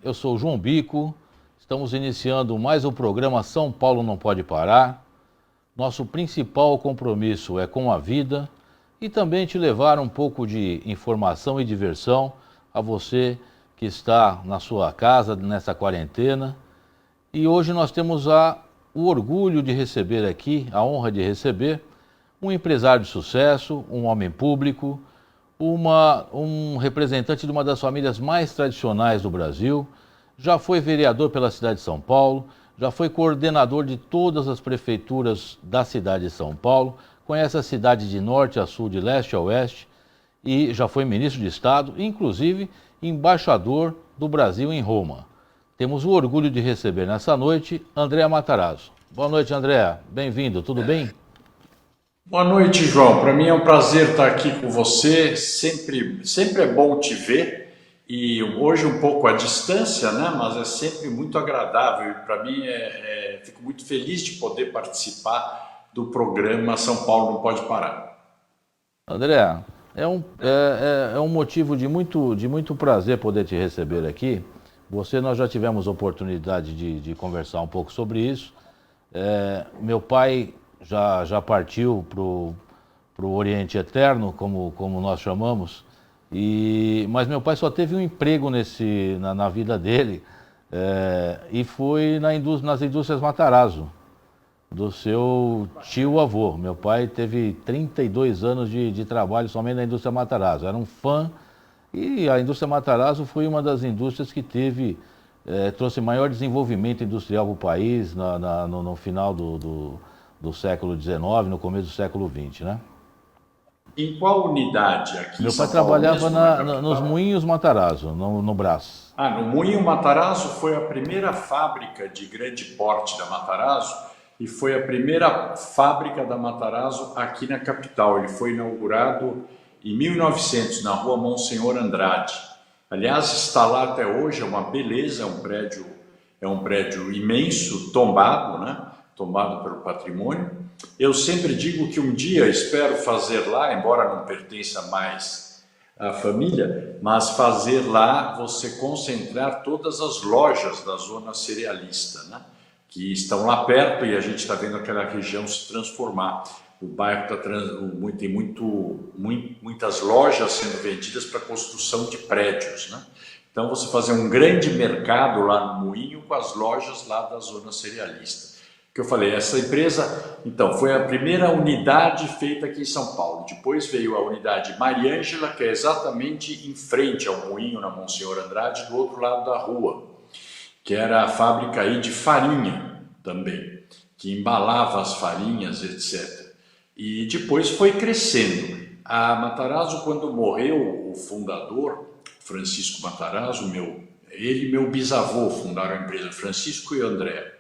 eu sou o João Bico, estamos iniciando mais um programa São Paulo Não Pode Parar. Nosso principal compromisso é com a vida e também te levar um pouco de informação e diversão a você que está na sua casa nessa quarentena. E hoje nós temos o orgulho de receber aqui, a honra de receber, um empresário de sucesso, um homem público, um representante de uma das famílias mais tradicionais do Brasil, já foi vereador pela cidade de São Paulo, já foi coordenador de todas as prefeituras da cidade de São Paulo, conhece a cidade de norte a sul, de leste a oeste, e já foi ministro de Estado, inclusive embaixador do Brasil em Roma. Temos o orgulho de receber nessa noite André Matarazzo. Boa noite, André. Bem-vindo, tudo bem? Boa noite, João. Para mim é um prazer estar aqui com você. Sempre é bom te ver. E hoje um pouco à distância, né? Mas é sempre muito agradável. E para mim fico muito feliz de poder participar do programa São Paulo Não Pode Parar. André, é um motivo de muito prazer poder te receber aqui. Nós já tivemos oportunidade de conversar um pouco sobre isso. Meu pai já partiu para o Oriente Eterno, como nós chamamos, mas meu pai só teve um emprego na vida dele, e foi nas indústrias Matarazzo, do seu tio-avô. Meu pai teve 32 anos de trabalho somente na indústria Matarazzo, era um fã, e a indústria Matarazzo foi uma das indústrias que trouxe maior desenvolvimento industrial para o país no final do século XIX, no começo do século XX, né? Em qual unidade aqui Meu em São pai Paulo trabalhava mesmo, nos Moinhos Matarazzo, no Brás. No Moinho Matarazzo foi a primeira fábrica de grande porte da Matarazzo e foi a primeira fábrica da Matarazzo aqui na capital. Ele foi inaugurado em 1900, na rua Monsenhor Andrade. Aliás, está lá até hoje, é uma beleza, é um prédio imenso, tombado, né? Tombado pelo patrimônio. Eu sempre digo que um dia espero fazer lá, embora não pertença mais à família, mas fazer lá você concentrar todas as lojas da zona cerealista, né? Que estão lá perto e a gente está vendo aquela região se transformar. O bairro tem muitas lojas sendo vendidas para construção de prédios, né? Então você fazer um grande mercado lá no Moinho com as lojas lá da zona cerealista. Que eu falei, essa empresa, então, foi a primeira unidade feita aqui em São Paulo. Depois veio a unidade Mariângela, que é exatamente em frente ao Moinho, na Monsenhor Andrade, do outro lado da rua, que era a fábrica aí de farinha também, que embalava as farinhas, etc. E depois foi crescendo. A Matarazzo, quando morreu o fundador, Francisco Matarazzo, ele e meu bisavô fundaram a empresa, Francisco e André.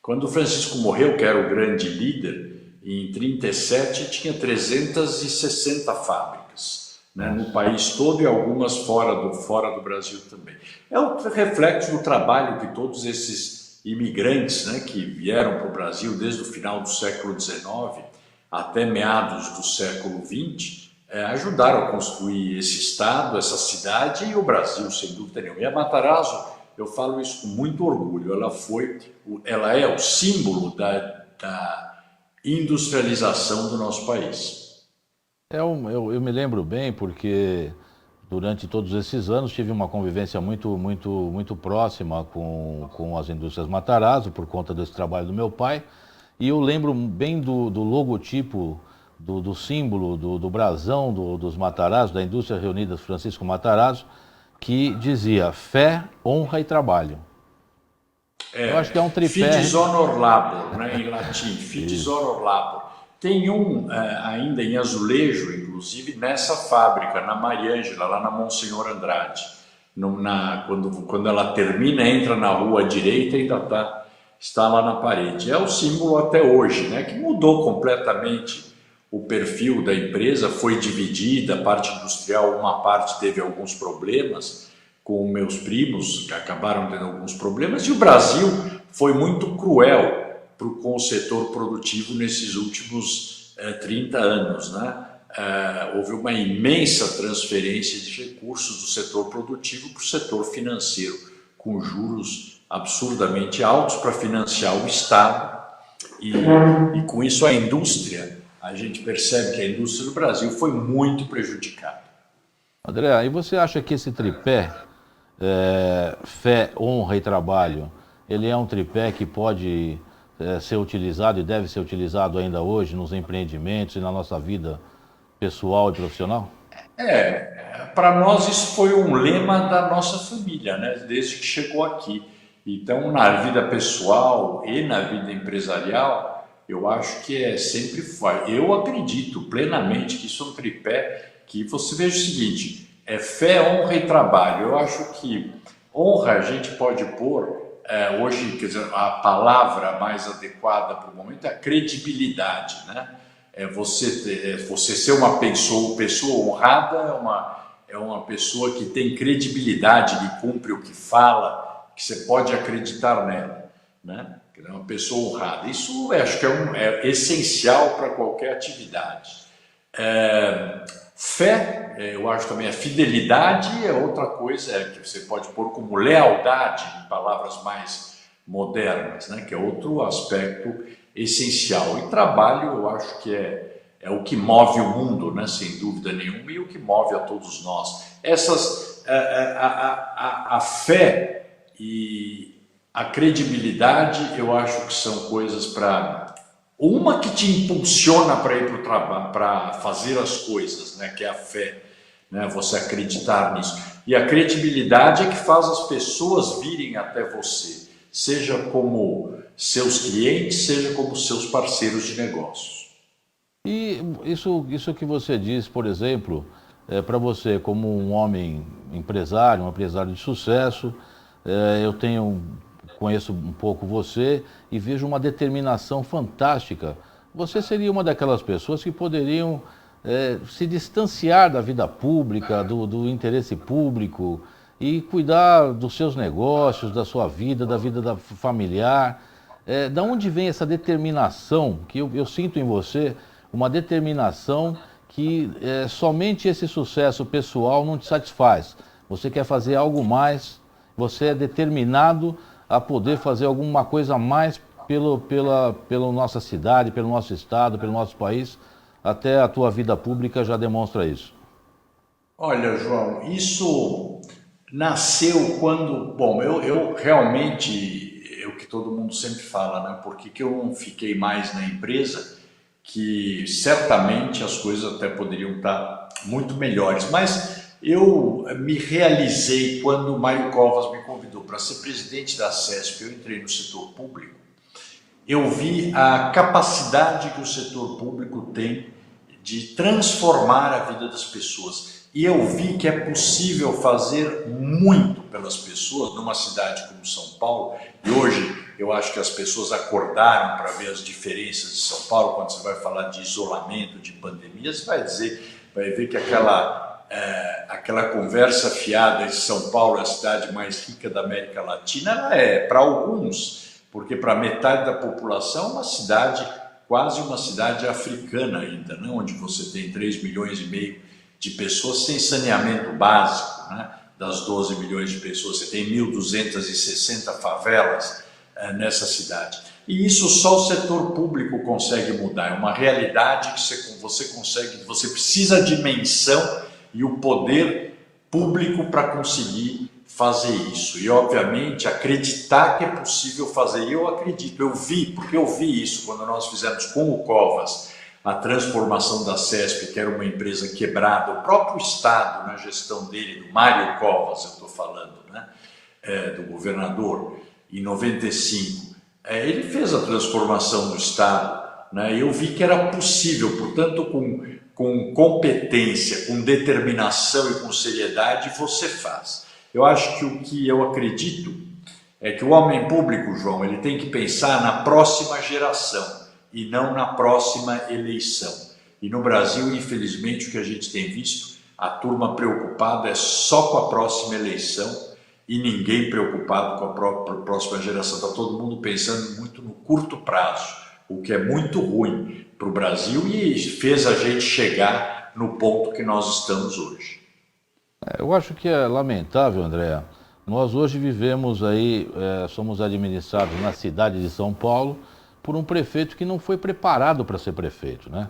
Quando o Francisco morreu, que era o grande líder, em 1937 tinha 360 fábricas, né, no país todo e algumas fora do Brasil também. É o reflexo do trabalho que todos esses imigrantes, né, que vieram para o Brasil desde o final do século XIX até meados do século XX, ajudaram a construir esse estado, essa cidade e o Brasil, sem dúvida nenhuma. E a Matarazzo, eu falo isso com muito orgulho, ela é o símbolo da industrialização do nosso país. Eu me lembro bem porque durante todos esses anos tive uma convivência muito próxima com as indústrias Matarazzo por conta desse trabalho do meu pai, e eu lembro bem do logotipo, do símbolo, do brasão dos Matarazzo, da indústria reunida Francisco Matarazzo, que dizia fé, honra e trabalho. Eu acho que é um tripé. Fides honor labor, né, em latim, fides honor labor. Tem ainda em azulejo, inclusive, nessa fábrica, na Mariângela, lá na Monsenhor Andrade. Quando ela termina, entra na rua à direita e ainda está lá na parede. É o símbolo até hoje, né, que mudou completamente o perfil da empresa, foi dividida, a parte industrial, uma parte teve alguns problemas com meus primos, que acabaram tendo alguns problemas, e o Brasil foi muito cruel com o setor produtivo nesses últimos 30 anos, né? Houve uma imensa transferência de recursos do setor produtivo para o setor financeiro, com juros absurdamente altos para financiar o Estado e com isso a indústria, a gente percebe que a indústria do Brasil foi muito prejudicada. André, e você acha que esse tripé, fé, honra e trabalho, ele é um tripé que pode ser utilizado e deve ser utilizado ainda hoje nos empreendimentos e na nossa vida pessoal e profissional? Para nós isso foi um lema da nossa família, né? Desde que chegou aqui. Então, na vida pessoal e na vida empresarial, eu acho que sempre foi. Eu acredito plenamente que isso é um tripé que você veja o seguinte, é fé, honra e trabalho. Eu acho que honra a gente pode pôr, hoje, quer dizer, a palavra mais adequada para o momento é a credibilidade, né? Você ser uma pessoa honrada, é uma pessoa que tem credibilidade, que cumpre o que fala, que você pode acreditar nela, né? É uma pessoa honrada. Isso acho que é essencial para qualquer atividade. Fé, eu acho também a fidelidade é outra coisa que você pode pôr como lealdade, em palavras mais modernas, né? Que é outro aspecto essencial. E trabalho, eu acho que é o que move o mundo, né? Sem dúvida nenhuma, e o que move a todos nós. A fé e a credibilidade, eu acho que são coisas para... Uma que te impulsiona para ir para o trabalho, para fazer as coisas, né? Que é a fé, né? Você acreditar nisso. E a credibilidade é que faz as pessoas virem até você, seja como seus clientes, seja como seus parceiros de negócios. E isso que você diz, por exemplo, para você como um homem empresário, um empresário de sucesso, eu conheço um pouco você e vejo uma determinação fantástica. Você seria uma daquelas pessoas que poderiam se distanciar da vida pública, do interesse público e cuidar dos seus negócios, da sua vida, da vida familiar. Da onde vem essa determinação que eu sinto em você, uma determinação que somente esse sucesso pessoal não te satisfaz. Você quer fazer algo mais, você é determinado a poder fazer alguma coisa a mais pela nossa cidade, pelo nosso estado, pelo nosso país. Até a tua vida pública já demonstra isso. Olha, João, isso nasceu quando... Bom, eu realmente, é o que todo mundo sempre fala, né? Por que eu não fiquei mais na empresa? Que certamente as coisas até poderiam estar muito melhores, mas eu me realizei quando o Mário Covas me convidou para ser presidente da CESP. Eu entrei no setor público, eu vi a capacidade que o setor público tem de transformar a vida das pessoas. E eu vi que é possível fazer muito pelas pessoas numa cidade como São Paulo. E hoje eu acho que as pessoas acordaram para ver as diferenças de São Paulo. Quando você vai falar de isolamento, de pandemia, você vai ver que aquela conversa fiada de São Paulo, a cidade mais rica da América Latina, ela é para alguns, porque para metade da população é uma cidade, quase uma cidade africana ainda, né? Onde você tem 3,5 milhões de pessoas sem saneamento básico, né? Das 12 milhões de pessoas, você tem 1.260 favelas nessa cidade. E isso só o setor público consegue mudar, é uma realidade que você precisa de dimensão e o poder público para conseguir fazer isso. E, obviamente, acreditar que é possível fazer. E eu acredito, porque eu vi isso quando nós fizemos com o Covas a transformação da CESP, que era uma empresa quebrada, o próprio Estado, na gestão dele, do Mário Covas, eu estou falando, né? Do governador, em 95. Ele fez a transformação do Estado, né? E eu vi que era possível, portanto, com competência, com determinação e com seriedade, você faz. Eu acho que o que eu acredito é que o homem público, João, ele tem que pensar na próxima geração e não na próxima eleição. E no Brasil, infelizmente, o que a gente tem visto, a turma preocupada é só com a próxima eleição e ninguém preocupado com a próxima geração. Está todo mundo pensando muito no curto prazo, o que é muito ruim para o Brasil e fez a gente chegar no ponto que nós estamos hoje. Eu acho que é lamentável, André, Nós hoje vivemos aí, somos administrados na cidade de São Paulo por um prefeito que não foi preparado para ser prefeito, né?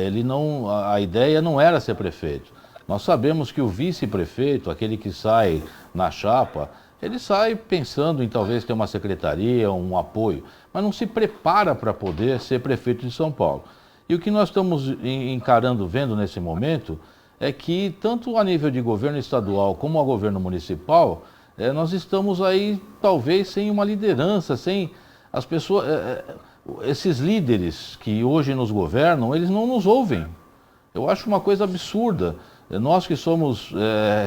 Ele não, a ideia não era ser prefeito. Nós sabemos que o vice-prefeito, aquele que sai na chapa, ele sai pensando em talvez ter uma secretaria, um apoio, mas não se prepara para poder ser prefeito de São Paulo. E o que nós estamos encarando, vendo nesse momento, é que tanto a nível de governo estadual como a governo municipal, nós estamos aí talvez sem uma liderança, sem as pessoas, esses líderes que hoje nos governam, eles não nos ouvem. Eu acho uma coisa absurda. Nós que somos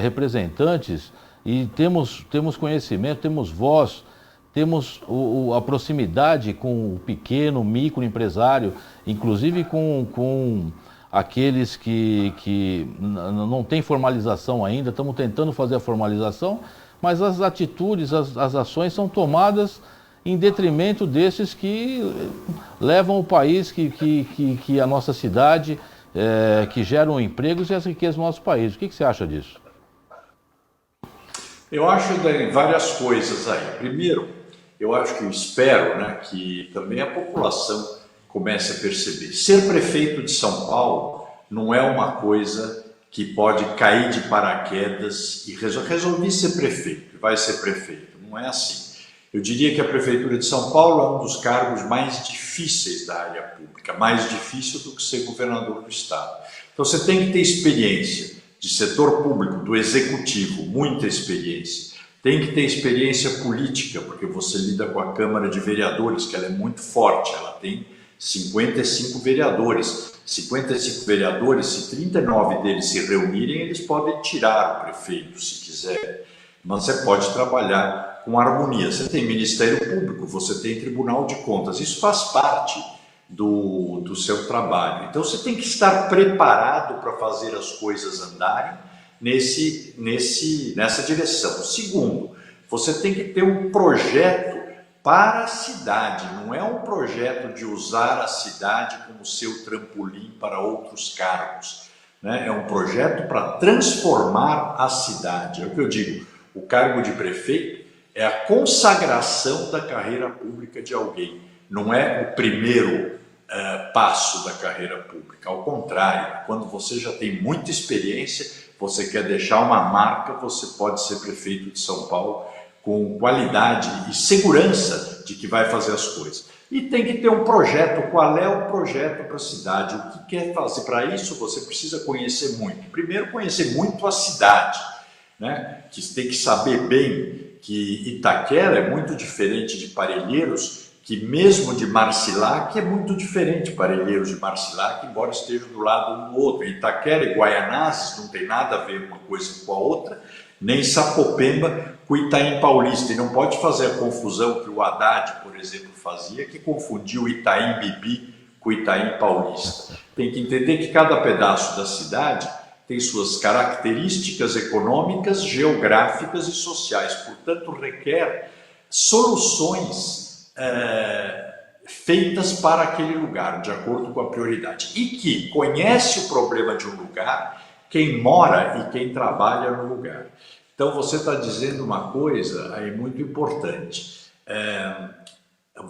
representantes e temos conhecimento, temos voz, temos a proximidade com o pequeno, microempresário, inclusive com aqueles que não têm formalização ainda, estamos tentando fazer a formalização, mas as atitudes, as ações são tomadas em detrimento desses que levam o país, que a nossa cidade, que geram empregos e as riquezas do nosso país. O que você acha disso? Eu acho várias coisas aí. Primeiro, eu acho que eu espero, né, que também a população comece a perceber. Ser prefeito de São Paulo não é uma coisa que pode cair de paraquedas e resolvi ser prefeito, vai ser prefeito. Não é assim. Eu diria que a prefeitura de São Paulo é um dos cargos mais difíceis da área pública, mais difícil do que ser governador do estado. Então você tem que ter experiência de setor público, do executivo, muita experiência. Tem que ter experiência política, porque você lida com a Câmara de Vereadores, que ela é muito forte, ela tem 55 vereadores. 55 vereadores, se 39 deles se reunirem, eles podem tirar o prefeito, se quiser. Mas você pode trabalhar com harmonia. Você tem Ministério Público, você tem Tribunal de Contas. Isso faz parte do seu trabalho. Então você tem que estar preparado para fazer as coisas andarem nessa direção. Segundo, você tem que ter um projeto para a cidade, não é um projeto de usar a cidade como seu trampolim para outros cargos, né? É um projeto para transformar a cidade. É o que eu digo, o cargo de prefeito é a consagração da carreira pública de alguém, não é o primeiro passo da carreira pública. Ao contrário, quando você já tem muita experiência, você quer deixar uma marca, você pode ser prefeito de São Paulo com qualidade e segurança de que vai fazer as coisas. E tem que ter um projeto. Qual é o projeto para a cidade? O que quer fazer? Para isso você precisa conhecer muito. Primeiro, conhecer muito a cidade, né? Que tem que saber bem que Itaquera é muito diferente de Parelheiros, que mesmo de Marcilac é muito diferente Parelheiros de Marcilac, embora estejam do lado um do outro. Itaquera e Guaianazes não tem nada a ver uma coisa com a outra, nem Sapopemba com Itaim Paulista. E não pode fazer a confusão que o Haddad, por exemplo, fazia, que confundiu Itaim Bibi com Itaim Paulista. Tem que entender que cada pedaço da cidade tem suas características econômicas, geográficas e sociais. Portanto, requer soluções feitas para aquele lugar, de acordo com a prioridade. E que conhece o problema de um lugar quem mora e quem trabalha no lugar. Então você está dizendo uma coisa aí muito importante.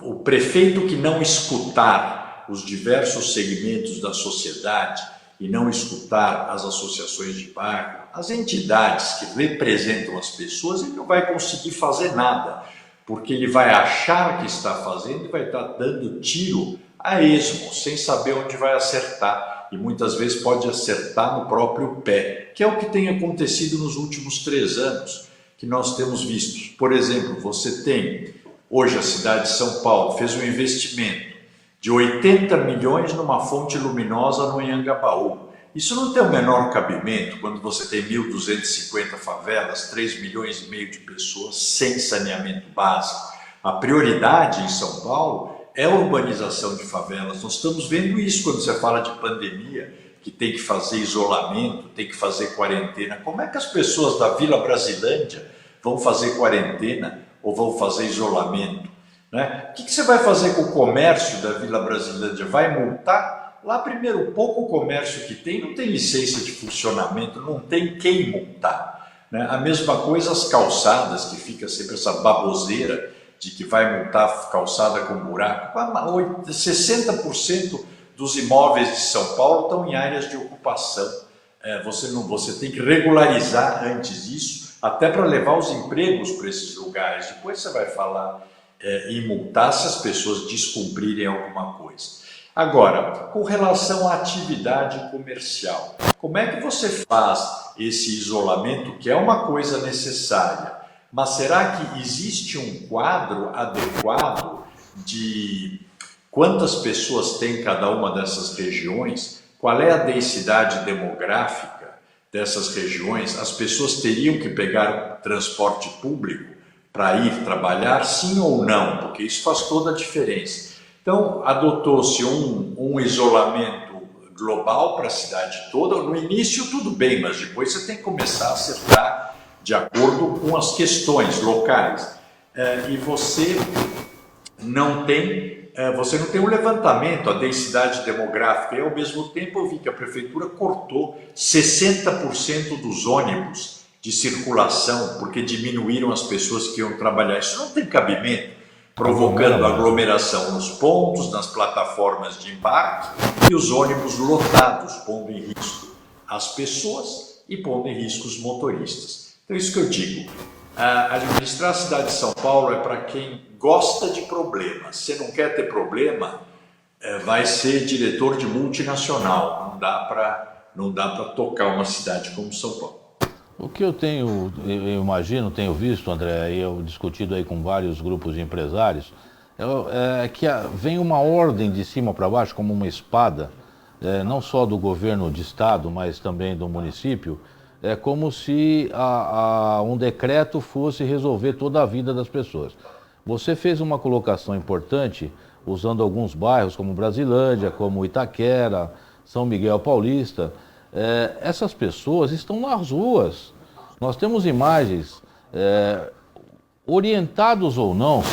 O prefeito que não escutar os diversos segmentos da sociedade e não escutar as associações de bairro, as entidades que representam as pessoas, ele não vai conseguir fazer nada, porque ele vai achar que está fazendo e vai estar dando tiro a esmo, sem saber onde vai acertar. E muitas vezes pode acertar no próprio pé, que é o que tem acontecido nos últimos 3 anos, que nós temos visto. Por exemplo, você tem, hoje a cidade de São Paulo fez um investimento de 80 milhões numa fonte luminosa no Anhangabaú. Isso não tem o menor cabimento quando você tem 1.250 favelas, 3 milhões e meio de pessoas sem saneamento básico. A prioridade em São Paulo é a urbanização de favelas. Nós estamos vendo isso quando você fala de pandemia, que tem que fazer isolamento, tem que fazer quarentena. Como é que as pessoas da Vila Brasilândia vão fazer quarentena ou vão fazer isolamento, né? O que você vai fazer com o comércio da Vila Brasilândia? Vai multar? Lá, primeiro, pouco comércio que tem não tem licença de funcionamento, não tem quem multar, né? A mesma coisa as calçadas, que fica sempre essa baboseira de que vai montar calçada com buraco. 60% dos imóveis de São Paulo estão em áreas de ocupação. Você tem que regularizar antes disso, até para levar os empregos para esses lugares. Depois você vai falar em multar se as pessoas descumprirem alguma coisa. Agora, com relação à atividade comercial, como é que você faz esse isolamento, que é uma coisa necessária, mas será que existe um quadro adequado de quantas pessoas tem cada uma dessas regiões? Qual é a densidade demográfica dessas regiões? As pessoas teriam que pegar transporte público para ir trabalhar, sim ou não? Porque isso faz toda a diferença. Então, adotou-se um isolamento global para a cidade toda. No início, tudo bem, mas depois você tem que começar a acertar de acordo com as questões locais. E você não tem um levantamento, a densidade demográfica. E, ao mesmo tempo, eu vi que a prefeitura cortou 60% dos ônibus de circulação, porque diminuíram as pessoas que iam trabalhar. Isso não tem cabimento, provocando aglomeração nos pontos, nas plataformas de embarque e os ônibus lotados, pondo em risco as pessoas e pondo em risco os motoristas. Então, isso que eu digo. Administrar a cidade de São Paulo é para quem gosta de problemas. Se não quer ter problema, vai ser diretor de multinacional. Não dá para tocar uma cidade como São Paulo. O que eu imagino, tenho visto, André, e eu discutido aí com vários grupos de empresários, é que vem uma ordem de cima para baixo, como uma espada, não só do governo de estado, mas também do município. É como se um decreto fosse resolver toda a vida das pessoas. Você fez uma colocação importante, usando alguns bairros como Brasilândia, como Itaquera, São Miguel Paulista. Essas pessoas estão nas ruas. Nós temos imagens, orientados ou não,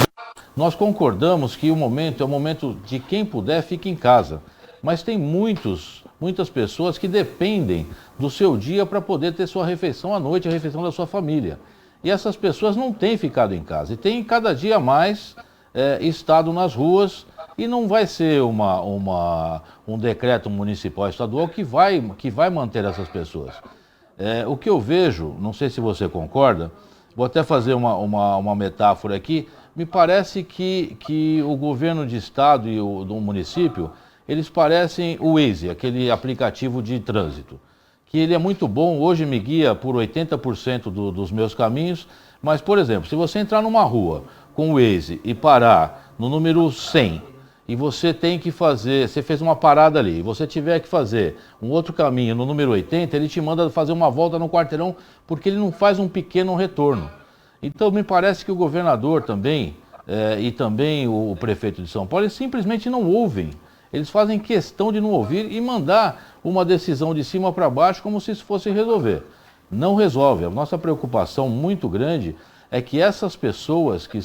nós concordamos que o momento é o momento de quem puder fique em casa. Mas tem muitas pessoas que dependem do seu dia para poder ter sua refeição à noite, a refeição da sua família. E essas pessoas não têm ficado em casa e têm cada dia mais estado nas ruas, e não vai ser um decreto municipal estadual que vai manter essas pessoas. O que eu vejo, não sei se você concorda, vou até fazer uma metáfora aqui, me parece que o governo de estado e do município, eles parecem o Waze, aquele aplicativo de trânsito, que ele é muito bom, hoje me guia por 80% dos meus caminhos, mas, por exemplo, se você entrar numa rua com o Waze e parar no número 100, e você tem que fazer, você fez uma parada ali, e você tiver que fazer um outro caminho no número 80, ele te manda fazer uma volta no quarteirão, porque ele não faz um pequeno retorno. Então, me parece que o governador também, e também o prefeito de São Paulo, eles simplesmente não ouvem. Eles fazem questão de não ouvir e mandar uma decisão de cima para baixo como se isso fosse resolver. Não resolve. A nossa preocupação muito grande é que essas pessoas que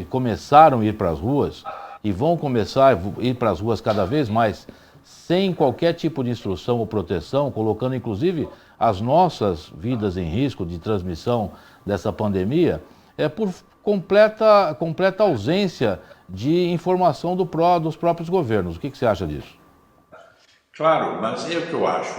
começaram a ir para as ruas e vão começar a ir para as ruas cada vez mais, sem qualquer tipo de instrução ou proteção, colocando inclusive as nossas vidas em risco de transmissão dessa pandemia, é por completa ausência de informação dos próprios governos. O que você acha disso? Claro, mas é o que eu acho.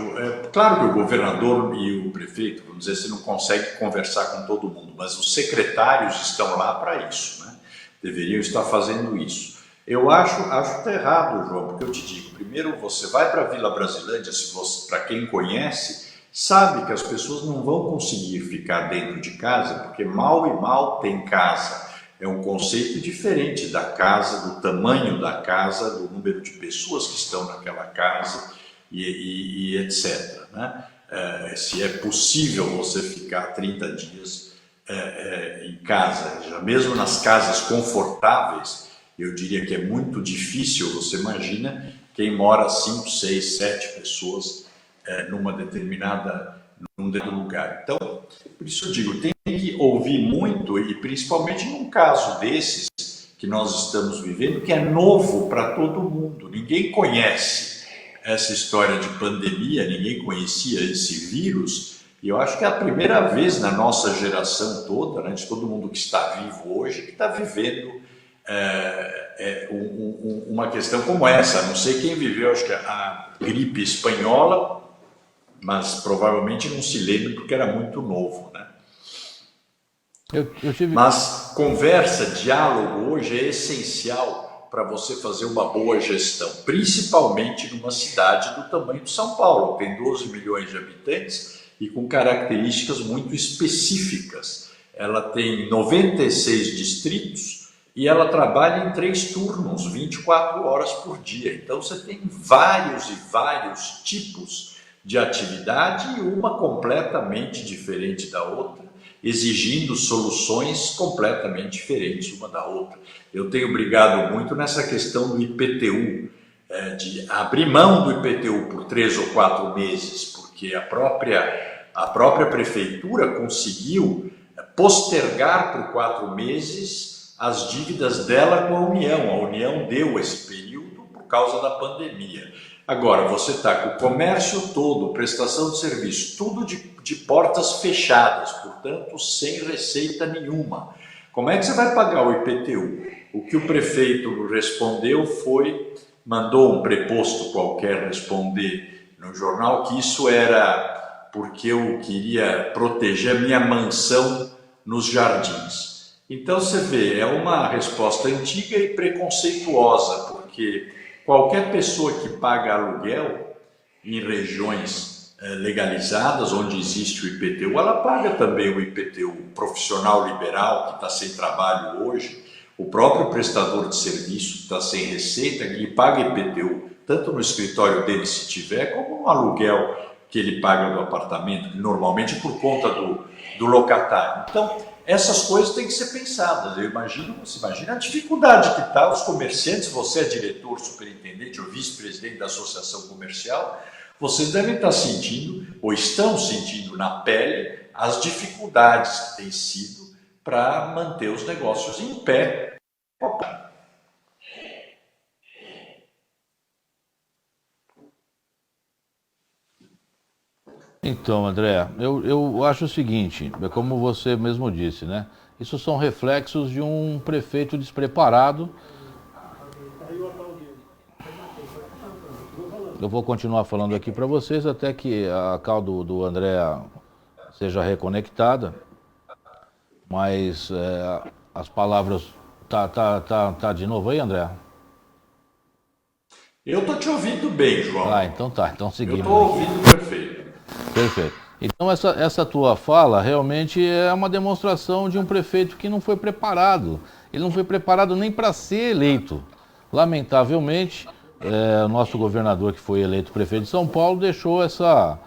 Claro que o governador e o prefeito, vamos dizer, você não consegue conversar com todo mundo, mas os secretários estão lá para isso, né? Deveriam estar fazendo isso. Eu acho até errado, João, porque eu te digo, primeiro você vai para a Vila Brasilândia, para quem conhece, sabe que as pessoas não vão conseguir ficar dentro de casa, porque mal e mal tem casa. É um conceito diferente da casa, do tamanho da casa, do número de pessoas que estão naquela casa e etc. Né? Se é possível você ficar 30 dias em casa, já mesmo nas casas confortáveis, eu diria que é muito difícil. Você imagina quem mora 5, 6, 7 pessoas num determinado lugar. Então, por isso eu digo, tem que ouvir muito, e principalmente num caso desses que nós estamos vivendo, que é novo para todo mundo. Ninguém conhece essa história de pandemia, ninguém conhecia esse vírus, E eu acho que é a primeira vez na nossa geração toda, né, de todo mundo que está vivo hoje, que está vivendo uma questão como essa. Não sei quem viveu, acho que a gripe espanhola, mas provavelmente não se lembra porque era muito novo, né? Mas conversa, diálogo hoje é essencial para você fazer uma boa gestão, principalmente numa cidade do tamanho de São Paulo, que tem 12 milhões de habitantes e com características muito específicas. Ela tem 96 distritos e ela trabalha em 3 turnos, 24 horas por dia. Então você tem vários e vários tipos de atividade e uma completamente diferente da outra, exigindo soluções completamente diferentes uma da outra. Eu tenho brigado muito nessa questão do IPTU, de abrir mão do IPTU por 3 ou 4 meses, porque a própria prefeitura conseguiu postergar por 4 meses as dívidas dela com a União. A União deu esse período por causa da pandemia. Agora, você está com o comércio todo, prestação de serviço, tudo de portas fechadas, portanto, sem receita nenhuma. Como é que você vai pagar o IPTU? O que o prefeito respondeu foi, mandou um preposto qualquer responder no jornal que isso era porque eu queria proteger a minha mansão nos jardins. Então, você vê, é uma resposta antiga e preconceituosa, porque qualquer pessoa que paga aluguel em regiões legalizadas, onde existe o IPTU, ela paga também o IPTU. O profissional liberal que está sem trabalho hoje, o próprio prestador de serviço que está sem receita, ele paga IPTU, tanto no escritório dele, se tiver, como no aluguel que ele paga do apartamento, normalmente por conta do locatário. Então, essas coisas têm que ser pensadas. Você imagina a dificuldade que está os comerciantes, você é diretor, superintendente ou vice-presidente da associação comercial, vocês devem estar sentindo, ou estão sentindo na pele, as dificuldades que têm sido para manter os negócios em pé. Então, André, eu acho o seguinte, é como você mesmo disse, né? Isso são reflexos de um prefeito despreparado. Eu vou continuar falando aqui para vocês até que a call do André seja reconectada, mas as palavras... Tá de novo aí, André? Eu estou te ouvindo bem, João. Então tá, então seguimos. Eu estou ouvindo perfeito. Perfeito. Então essa tua fala realmente é uma demonstração de um prefeito que não foi preparado. Ele não foi preparado nem para ser eleito. Lamentavelmente, o nosso governador que foi eleito prefeito de São Paulo deixou essa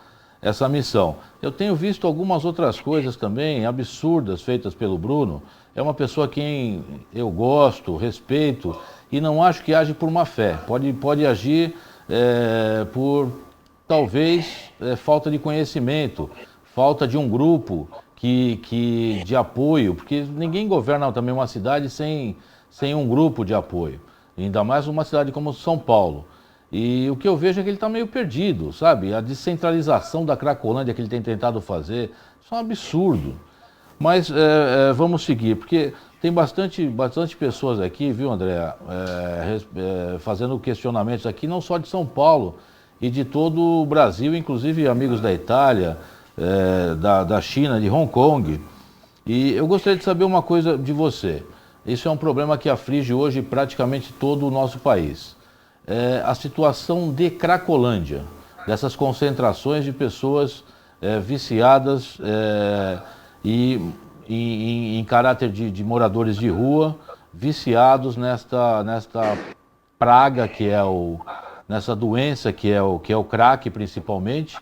missão. Eu tenho visto algumas outras coisas também absurdas feitas pelo Bruno. É uma pessoa a quem eu gosto, respeito e não acho que age por má fé. Pode agir por talvez falta de conhecimento, falta de um grupo de apoio, porque ninguém governa também uma cidade sem um grupo de apoio, ainda mais uma cidade como São Paulo. E o que eu vejo é que ele está meio perdido, sabe? A descentralização da Cracolândia que ele tem tentado fazer, isso é um absurdo. Mas vamos seguir, porque tem bastante pessoas aqui, viu, André, fazendo questionamentos aqui, não só de São Paulo, e de todo o Brasil, inclusive amigos da Itália, da China, de Hong Kong. E eu gostaria de saber uma coisa de você. Isso é um problema que aflige hoje praticamente todo o nosso país. A situação de Cracolândia, dessas concentrações de pessoas viciadas e em caráter de moradores de rua, viciados nesta praga que é nessa doença que é o crack principalmente,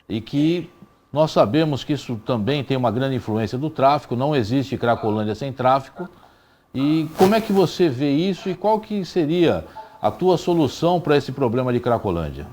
e que nós sabemos que isso também tem uma grande influência do tráfico, não existe Cracolândia sem tráfico. E como é que você vê isso e qual que seria a tua solução para esse problema de Cracolândia?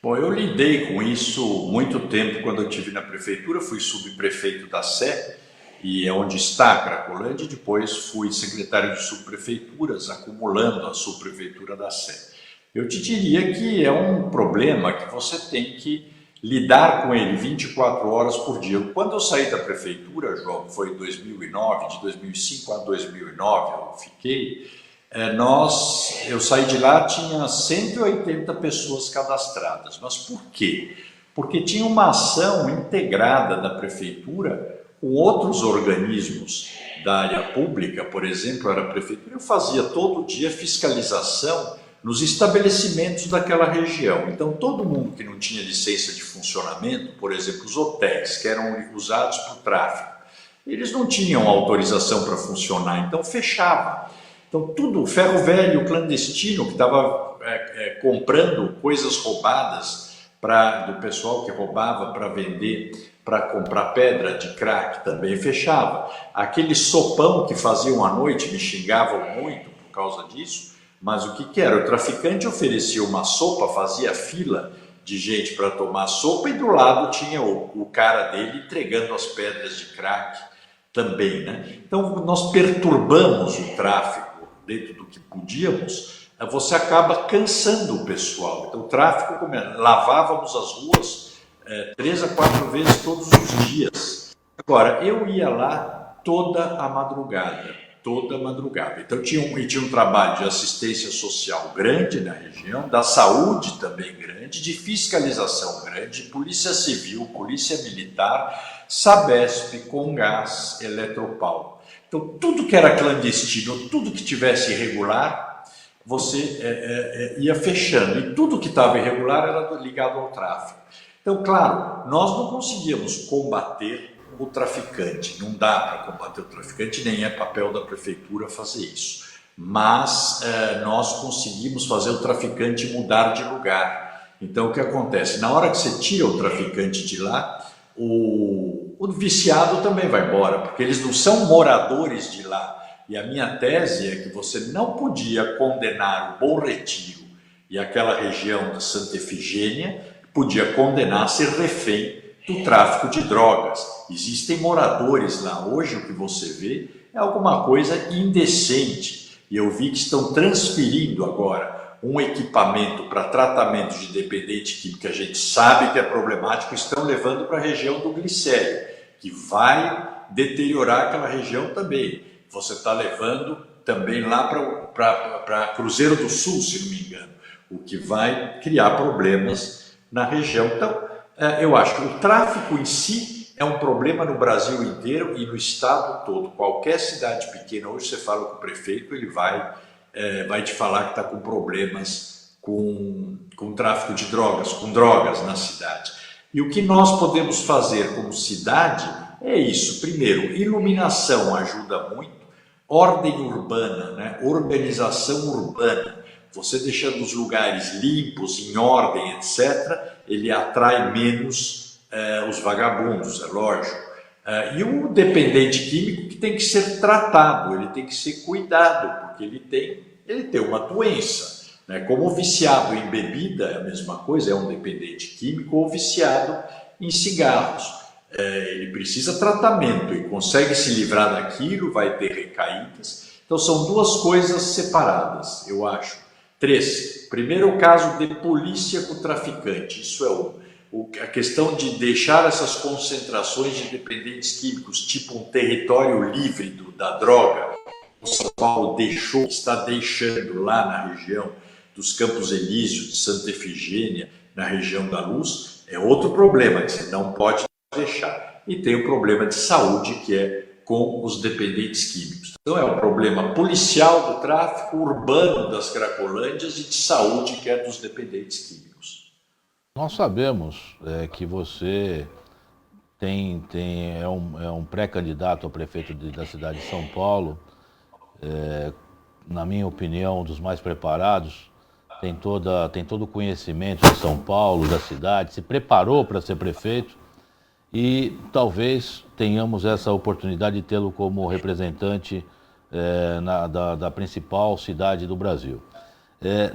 Bom, eu lidei com isso muito tempo quando eu estive na prefeitura, fui subprefeito da Sé, e é onde está a Cracolândia, e depois fui secretário de subprefeituras, acumulando a subprefeitura da Sé. Eu te diria que é um problema que você tem que lidar com ele 24 horas por dia. Quando eu saí da prefeitura, João, foi em 2009, de 2005 a 2009 eu fiquei, eu saí de lá, tinha 180 pessoas cadastradas. Mas por quê? Porque tinha uma ação integrada da prefeitura com outros organismos da área pública, por exemplo, era a prefeitura, eu fazia todo dia fiscalização nos estabelecimentos daquela região. Então, todo mundo que não tinha licença de funcionamento, por exemplo, os hotéis que eram usados para o tráfico, eles não tinham autorização para funcionar, então fechava. Então, tudo, ferro velho clandestino que estava comprando coisas roubadas do pessoal que roubava para vender, para comprar pedra de crack, também fechava. Aquele sopão que faziam à noite, me xingavam muito por causa disso, mas o que era? O traficante oferecia uma sopa, fazia fila de gente para tomar sopa e do lado tinha o cara dele entregando as pedras de crack também, né? Então, nós perturbamos o tráfico dentro do que podíamos, você acaba cansando o pessoal. Então, o tráfico, lavávamos as ruas 3 a 4 vezes todos os dias. Agora, eu ia lá toda a madrugada. Então, tinha um trabalho de assistência social grande na região, da saúde também grande, de fiscalização grande, polícia civil, polícia militar, Sabesp, Comgás, Eletropaulo. Então, tudo que era clandestino, tudo que tivesse irregular, você ia fechando. E tudo que estava irregular era ligado ao tráfico. Então, claro, nós não conseguíamos combater o traficante, não dá para combater o traficante, nem é papel da prefeitura fazer isso. Mas nós conseguimos fazer o traficante mudar de lugar. Então, o que acontece? Na hora que você tira o traficante de lá, o viciado também vai embora, porque eles não são moradores de lá. E a minha tese é que você não podia condenar o Bom Retiro e aquela região da Santa Efigênia, podia condenar a ser refém do tráfico de drogas. Existem moradores lá. Hoje o que você vê é alguma coisa indecente. E eu vi que estão transferindo agora um equipamento para tratamento de dependente químico, que a gente sabe que é problemático, estão levando para a região do Glicério, que vai deteriorar aquela região também. Você está levando também lá para Cruzeiro do Sul, se não me engano, o que vai criar problemas na região. Então, eu acho que o tráfico em si é um problema no Brasil inteiro e no estado todo. Qualquer cidade pequena, hoje você fala com o prefeito, ele vai te falar que está com problemas com tráfico de drogas, com drogas na cidade. E o que nós podemos fazer como cidade é isso. Primeiro, iluminação ajuda muito, ordem urbana, né? Organização urbana. Você deixando os lugares limpos, em ordem, etc., ele atrai menos os vagabundos, é lógico. E o dependente químico que tem que ser tratado, ele tem que ser cuidado, porque ele tem uma doença. Né? Como o viciado em bebida é a mesma coisa, é um dependente químico, ou viciado em cigarros. Ele precisa tratamento e consegue se livrar daquilo, vai ter recaídas. Então são duas coisas separadas, eu acho. 3. Primeiro, o caso de polícia com o traficante. Isso é a questão de deixar essas concentrações de dependentes químicos, tipo um território livre da droga. O São Paulo está deixando lá na região dos Campos Elíseos, de Santa Efigênia, na região da Luz, é outro problema que você não pode deixar. E tem o problema de saúde, que é com os dependentes químicos. Então é um problema policial do tráfico, urbano das Cracolândias e de saúde, que é dos dependentes químicos. Nós sabemos que você é um pré-candidato a prefeito da cidade de São Paulo, na minha opinião, um dos mais preparados, tem todo o conhecimento de São Paulo, da cidade, se preparou para ser prefeito e talvez tenhamos essa oportunidade de tê-lo como representante da principal cidade do Brasil.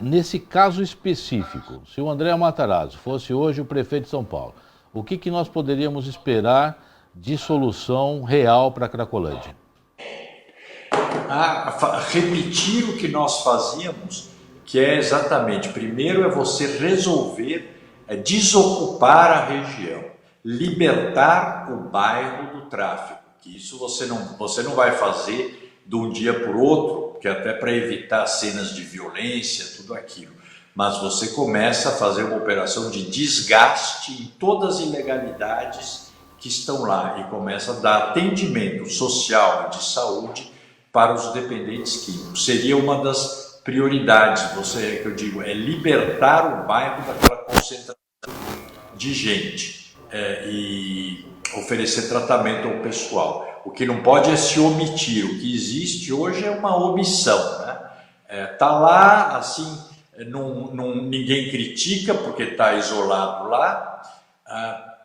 Nesse caso específico, se o André Matarazzo fosse hoje o prefeito de São Paulo, o que nós poderíamos esperar de solução real para a Cracolândia? Repetir o que nós fazíamos, que é exatamente, primeiro é você resolver é desocupar a região, libertar o bairro do tráfego, que isso você não vai fazer de um dia para o outro, que até para evitar cenas de violência, tudo aquilo. Mas você começa a fazer uma operação de desgaste em todas as ilegalidades que estão lá e começa a dar atendimento social e de saúde para os dependentes químicos. Seria uma das prioridades, que eu digo, é libertar o bairro daquela concentração de gente e oferecer tratamento ao pessoal. O que não pode é se omitir. O que existe hoje é uma omissão, né? Tá lá, assim, ninguém critica porque está isolado lá.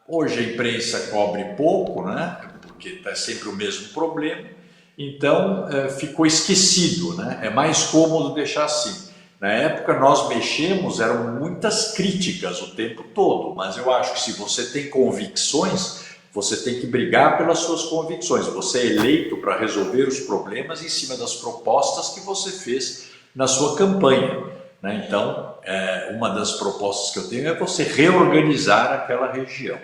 Hoje a imprensa cobre pouco, né? Porque está sempre o mesmo problema. Então ficou esquecido, né? É mais cômodo deixar assim. Na época nós mexemos, eram muitas críticas o tempo todo, mas eu acho que se você tem convicções, você tem que brigar pelas suas convicções. Você é eleito para resolver os problemas em cima das propostas que você fez na sua campanha, né? Então, uma das propostas que eu tenho é você reorganizar aquela região,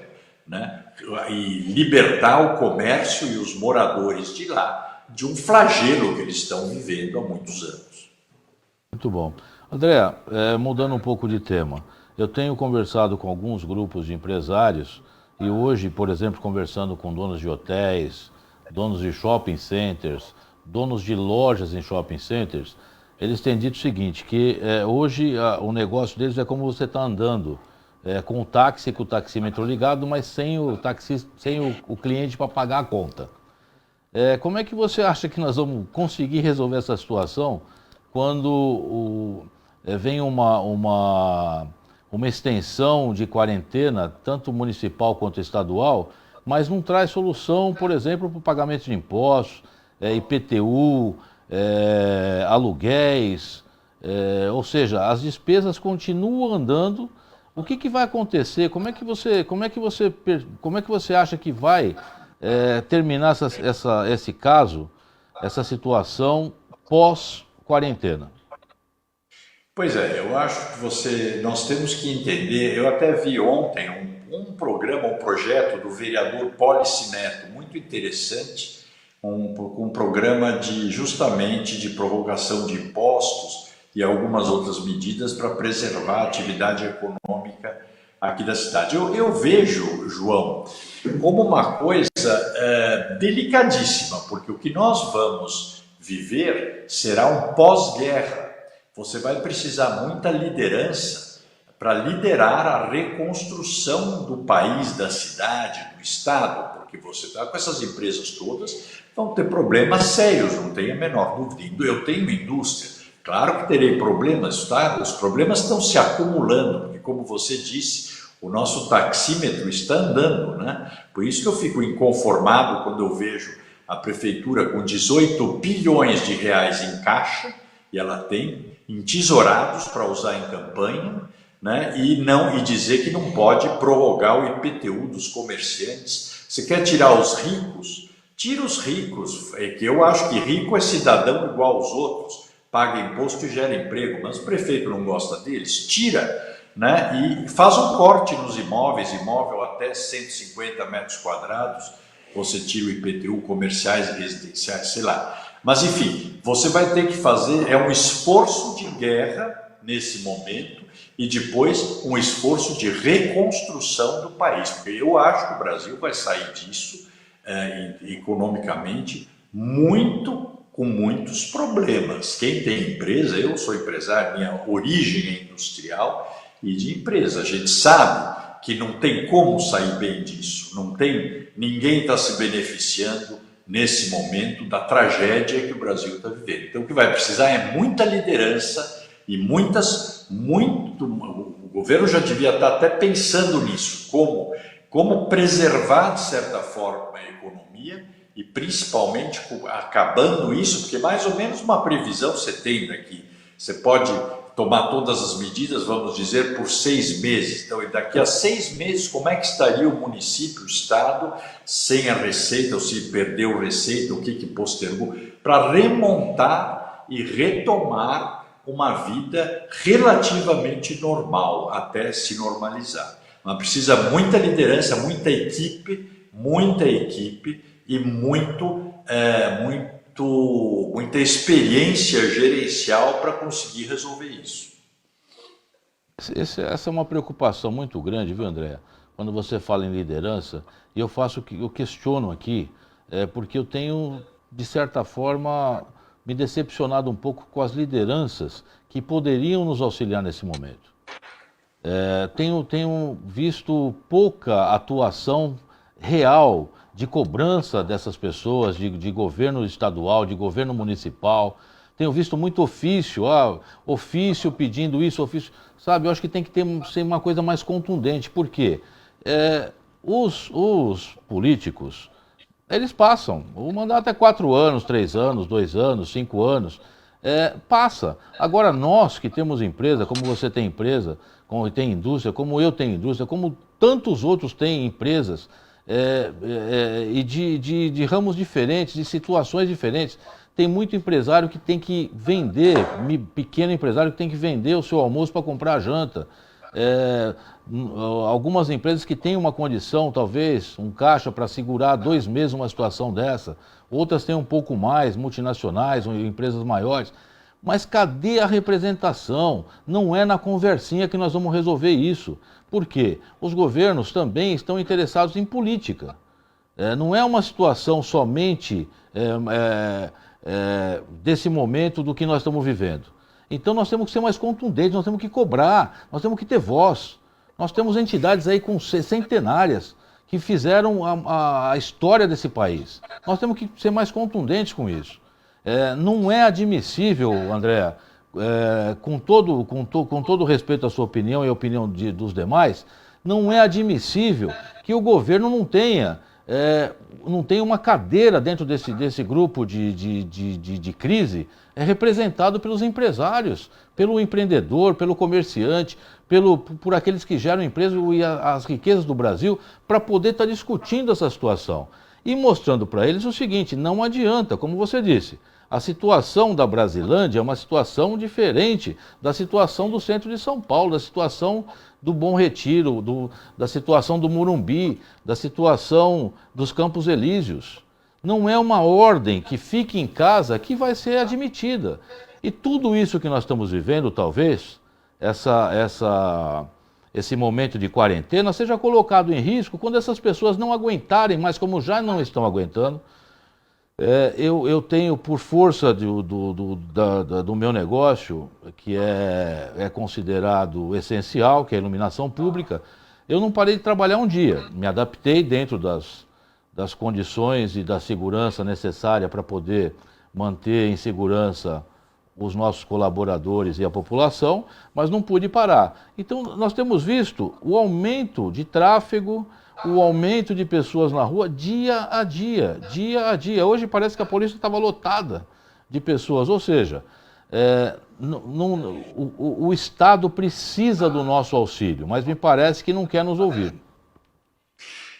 né? E libertar o comércio e os moradores de lá de um flagelo que eles estão vivendo há muitos anos. Muito bom. André, mudando um pouco de tema, eu tenho conversado com alguns grupos de empresários e hoje, por exemplo, conversando com donos de hotéis, donos de shopping centers, donos de lojas em shopping centers, eles têm dito o seguinte, que hoje o negócio deles é como você está andando com o táxi, com o taxímetro ligado, mas sem o cliente para pagar a conta. Como é que você acha que nós vamos conseguir resolver essa situação quando vem uma extensão de quarentena, tanto municipal quanto estadual, mas não traz solução, por exemplo, para o pagamento de impostos, IPTU, aluguéis, ou seja, as despesas continuam andando. O que vai acontecer? Como é que você acha que vai terminar esse caso, essa situação pós-quarentena? Pois eu acho que nós temos que entender, eu até vi ontem um projeto do vereador Polici Neto, muito interessante, um programa justamente de prorrogação de impostos e algumas outras medidas para preservar a atividade econômica aqui da cidade. Eu vejo, João, como uma coisa delicadíssima, porque o que nós vamos viver será um pós-guerra. Você vai precisar muita liderança para liderar a reconstrução do país, da cidade, do estado, porque você está com essas empresas todas, vão ter problemas sérios, não tenho a menor dúvida. Eu tenho indústria, claro que terei problemas, tá? Os problemas estão se acumulando, porque como você disse, o nosso taxímetro está andando, né? Por isso que eu fico inconformado quando eu vejo a prefeitura com 18 bilhões de reais em caixa, e ela tem entesourados para usar em campanha, né? E dizer que não pode prorrogar o IPTU dos comerciantes. Você quer tirar os ricos? Tira os ricos, que eu acho que rico é cidadão igual aos outros, paga imposto e gera emprego, mas o prefeito não gosta deles, tira, né? E faz um corte nos imóveis, imóvel até 150 metros quadrados, você tira o IPTU, comerciais e residenciais, sei lá. Mas enfim, você vai ter que fazer um esforço de guerra nesse momento e depois um esforço de reconstrução do país, porque eu acho que o Brasil vai sair disso economicamente com muitos problemas. Quem tem empresa, eu sou empresário, minha origem é industrial e de empresa, a gente sabe que não tem como sair bem disso, ninguém está se beneficiando nesse momento da tragédia que o Brasil está vivendo. Então o que vai precisar é muita liderança e o governo já devia estar até pensando nisso, como preservar de certa forma a economia e principalmente acabando isso, porque mais ou menos uma previsão você tem daqui, você pode tomar todas as medidas, vamos dizer, por 6 meses. Então, daqui a 6 meses, como é que estaria o município, o estado, sem a receita, ou se perdeu receita, o que postergou, para remontar e retomar uma vida relativamente normal, até se normalizar. Mas precisa muita liderança, muita equipe e muita experiência gerencial para conseguir resolver isso. Essa é uma preocupação muito grande, viu, André? Quando você fala em liderança, e eu questiono aqui, porque eu tenho, de certa forma, me decepcionado um pouco com as lideranças que poderiam nos auxiliar nesse momento. Tenho visto pouca atuação real de cobrança dessas pessoas, de governo estadual, de governo municipal. Tenho visto muito ofício pedindo isso, ofício. Sabe, eu acho que tem que ser uma coisa mais contundente. Por quê? Os políticos, eles passam. O mandato é 4 anos, 3 anos, 2 anos, 5 anos. Passa. Agora nós que temos empresa, como você tem empresa, como tem indústria, como eu tenho indústria, como tantos outros têm empresas, e de ramos diferentes, de situações diferentes. Tem muito empresário que tem que vender, pequeno empresário que tem que vender o seu almoço para comprar a janta. Algumas empresas que têm uma condição, talvez, um caixa para segurar 2 meses uma situação dessa. Outras têm um pouco mais, multinacionais ou empresas maiores. Mas cadê a representação? Não é na conversinha que nós vamos resolver isso. Por quê? Os governos também estão interessados em política. Não é uma situação somente desse momento do que nós estamos vivendo. Então nós temos que ser mais contundentes, nós temos que cobrar, nós temos que ter voz. Nós temos entidades aí com centenárias que fizeram a história desse país. Nós temos que ser mais contundentes com isso. Não é admissível, André, com todo respeito à sua opinião e à opinião dos demais, não é admissível que o governo não tenha uma cadeira dentro desse grupo de crise representado pelos empresários, pelo empreendedor, pelo comerciante, por aqueles que geram empresa e as riquezas do Brasil, para poder estar discutindo essa situação. E mostrando para eles o seguinte, não adianta, como você disse, a situação da Brasilândia é uma situação diferente da situação do centro de São Paulo, da situação do Bom Retiro, da situação do Morumbi, da situação dos Campos Elíseos. Não é uma ordem que fique em casa que vai ser admitida. E tudo isso que nós estamos vivendo, talvez, esse momento de quarentena, seja colocado em risco quando essas pessoas não aguentarem, mas como já não estão aguentando, eu tenho, por força do meu negócio, que é considerado essencial, que é a iluminação pública, eu não parei de trabalhar um dia. Me adaptei dentro das condições e da segurança necessária para poder manter em segurança os nossos colaboradores e a população, mas não pude parar. Então, nós temos visto o aumento de tráfego, o aumento de pessoas na rua dia a dia. Hoje parece que a polícia estava lotada de pessoas, ou seja, o Estado precisa do nosso auxílio, mas me parece que não quer nos ouvir.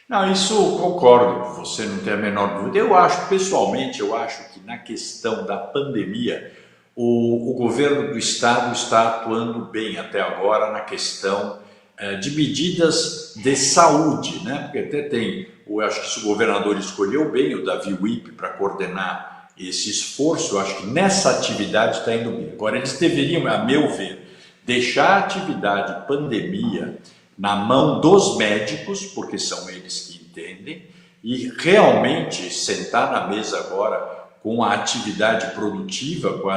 Não, isso concordo, você não tem a menor dúvida. Pessoalmente, eu acho que na questão da pandemia, o governo do Estado está atuando bem até agora na questão de medidas de saúde, né? Porque até eu acho que o governador escolheu bem o Davi Wipe para coordenar esse esforço, eu acho que nessa atividade está indo bem. Agora, eles deveriam, a meu ver, deixar a atividade pandemia na mão dos médicos, porque são eles que entendem, e realmente sentar na mesa agora com a atividade produtiva, com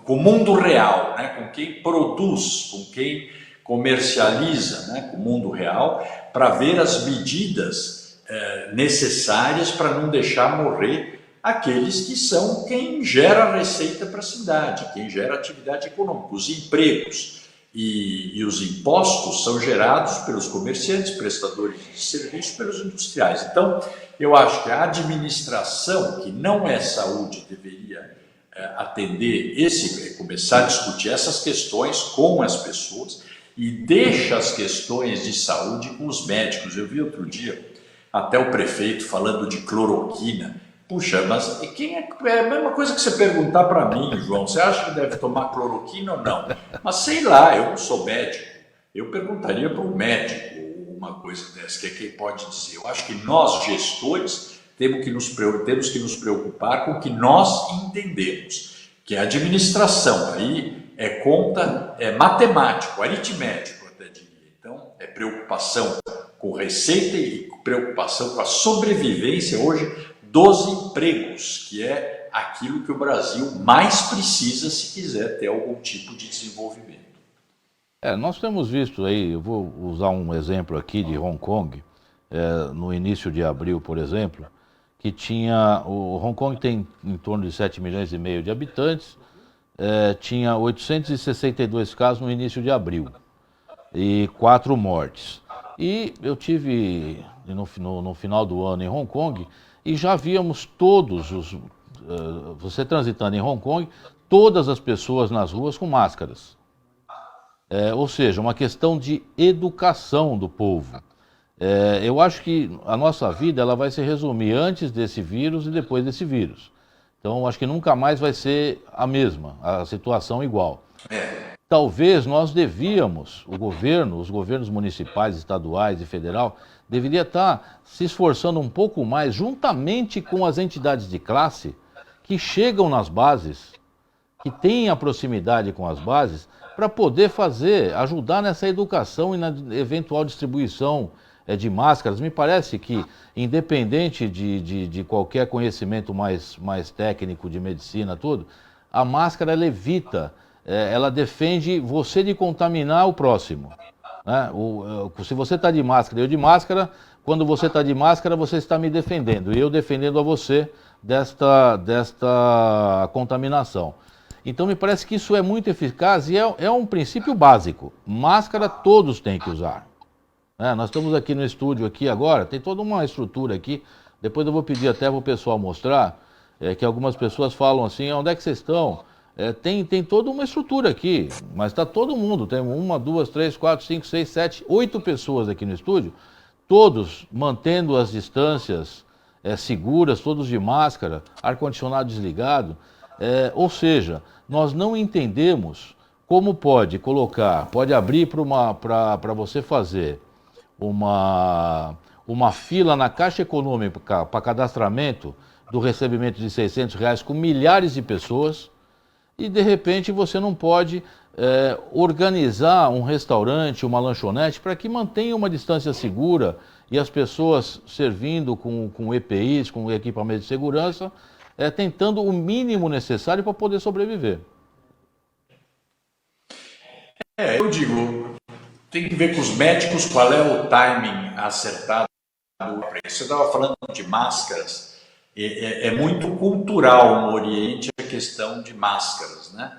o mundo real, né? Com quem produz, com quem comercializa, né? Com o mundo real, para ver as medidas necessárias para não deixar morrer aqueles que são quem gera receita para a cidade, quem gera atividade econômica, os empregos. E os impostos são gerados pelos comerciantes, prestadores de serviços, pelos industriais. Então, eu acho que a administração, que não é saúde, deveria atender começar a discutir essas questões com as pessoas e deixa as questões de saúde com os médicos. Eu vi outro dia até o prefeito falando de cloroquina Puxa, mas quem é a mesma coisa que você perguntar para mim, João, você acha que deve tomar cloroquina ou não? Mas sei lá, eu não sou médico. Eu perguntaria para um médico uma coisa dessa, que é quem pode dizer. Eu acho que nós, gestores, temos que nos preocupar com o que nós entendemos, que é administração. Aí é conta, é matemático, aritmético, até diria. Então, é preocupação com receita e preocupação com a sobrevivência hoje dos empregos, que é aquilo que o Brasil mais precisa se quiser ter algum tipo de desenvolvimento. Nós temos visto aí, eu vou usar um exemplo aqui de Hong Kong, no início de abril, por exemplo, que o Hong Kong tem em torno de 7 milhões e meio de habitantes, tinha 862 casos no início de abril e 4 mortes. E eu tive no final do ano em Hong Kong e já víamos você transitando em Hong Kong, todas as pessoas nas ruas com máscaras. Ou seja, uma questão de educação do povo. Eu acho que a nossa vida ela vai se resumir antes desse vírus e depois desse vírus. Então, acho que nunca mais vai ser a mesma, a situação igual. Talvez nós devíamos, os governos municipais, estaduais e federal, deveria estar se esforçando um pouco mais, juntamente com as entidades de classe, que chegam nas bases, que têm a proximidade com as bases, para poder ajudar nessa educação e na eventual distribuição de máscaras. Me parece que, independente de qualquer conhecimento mais técnico de medicina, tudo, a máscara ela evita, ela defende você de contaminar o próximo. Né? Se você está de máscara e eu de máscara, quando você está de máscara, você está me defendendo, e eu defendendo a você desta contaminação. Então me parece que isso é muito eficaz e é um princípio básico. Máscara todos têm que usar. Nós estamos aqui no estúdio aqui agora, tem toda uma estrutura aqui, depois eu vou pedir até para o pessoal mostrar, que algumas pessoas falam assim, onde é que vocês estão? Tem toda uma estrutura aqui, mas está todo mundo, tem 1, 2, 3, 4, 5, 6, 7, 8 pessoas aqui no estúdio, todos mantendo as distâncias seguras, todos de máscara, ar-condicionado desligado, ou seja, nós não entendemos como pode abrir para você fazer uma fila na Caixa Econômica para cadastramento do recebimento de R$ 600 com milhares de pessoas e de repente você não pode organizar um restaurante, uma lanchonete para que mantenha uma distância segura e as pessoas servindo com EPIs, com equipamentos de segurança, tentando o mínimo necessário para poder sobreviver. Eu digo, tem que ver com os médicos qual é o timing acertado. Você estava falando de máscaras, é muito cultural no Oriente a questão de máscaras, né?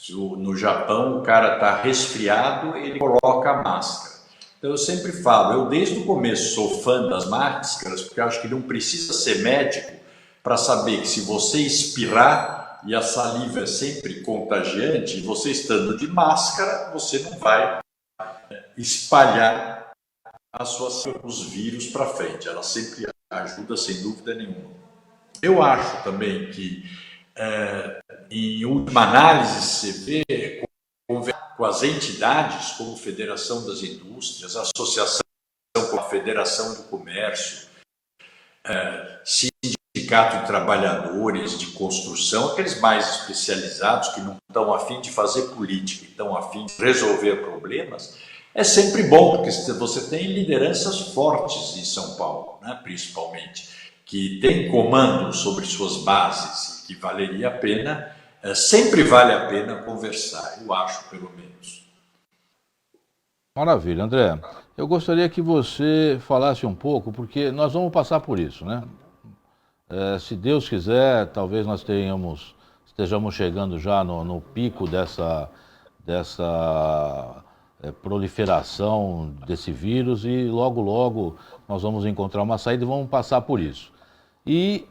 No Japão o cara está resfriado, ele coloca a máscara. Então eu sempre falo, eu desde o começo sou fã das máscaras, porque eu acho que não precisa ser médico para saber que se você espirrar, e a saliva é sempre contagiante, e você estando de máscara, você não vai espalhar os vírus para frente. Ela sempre ajuda, sem dúvida nenhuma. Eu acho também que, em última análise, você vê com as entidades, como Federação das Indústrias, Associação com a Federação do Comércio, Sindicato de Trabalhadores de Construção, aqueles mais especializados que não estão a fim de fazer política, estão a fim de resolver problemas, é sempre bom, porque você tem lideranças fortes em São Paulo, né, principalmente, que tem comando sobre suas bases, que valeria a pena, sempre vale a pena conversar, eu acho, pelo menos. Maravilha, André. Eu gostaria que você falasse um pouco, porque nós vamos passar por isso, né? Se Deus quiser, talvez nós estejamos chegando já no pico dessa proliferação desse vírus e logo, logo nós vamos encontrar uma saída e vamos passar por isso. E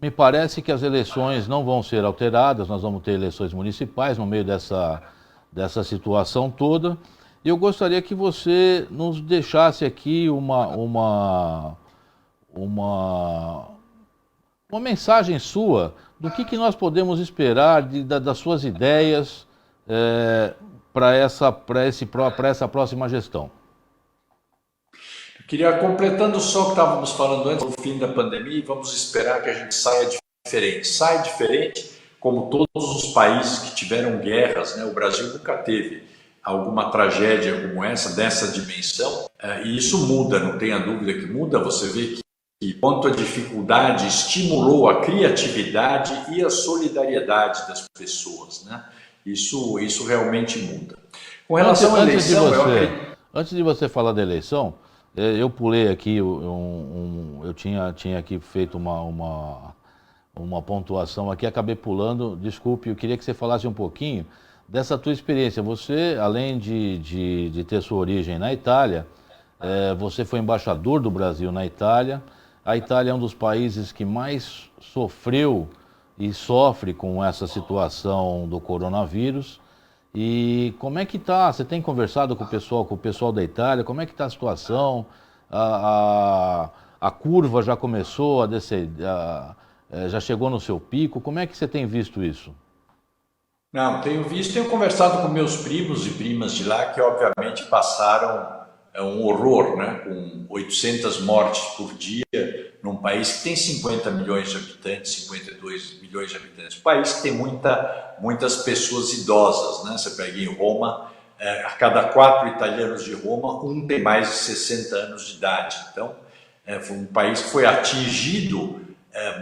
me parece que as eleições não vão ser alteradas, nós vamos ter eleições municipais no meio dessa situação toda. E eu gostaria que você nos deixasse aqui uma uma mensagem sua do que nós podemos esperar das suas ideias para essa próxima gestão. Queria, completando só o que estávamos falando antes, no fim da pandemia, vamos esperar que a gente saia diferente. Sai diferente, como todos os países que tiveram guerras, né? O Brasil nunca teve alguma tragédia como essa, dessa dimensão, e isso muda, não tenha dúvida que muda. Você vê que quanto a dificuldade estimulou a criatividade e a solidariedade das pessoas, né? Isso realmente muda. Com relação à eleição, antes de você falar da eleição, eu pulei aqui, eu tinha aqui feito uma pontuação aqui, acabei pulando, desculpe, eu queria que você falasse um pouquinho dessa tua experiência. Você, além de ter sua origem na Itália, você foi embaixador do Brasil na Itália. A Itália é um dos países que mais sofreu e sofre com essa situação do coronavírus. E como é que tá? Você tem conversado com o pessoal da Itália? Como é que está a situação? A curva já começou a descer, já chegou no seu pico? Como é que você tem visto isso? Não, tenho conversado com meus primos e primas de lá, que obviamente passaram um horror, né? Com 800 mortes por dia, num país que tem 50 milhões de habitantes, 52 milhões de habitantes, um país que tem muitas pessoas idosas, né? Você pega em Roma, a cada 4 italianos de Roma, um tem mais de 60 anos de idade. Então, foi um país que foi atingido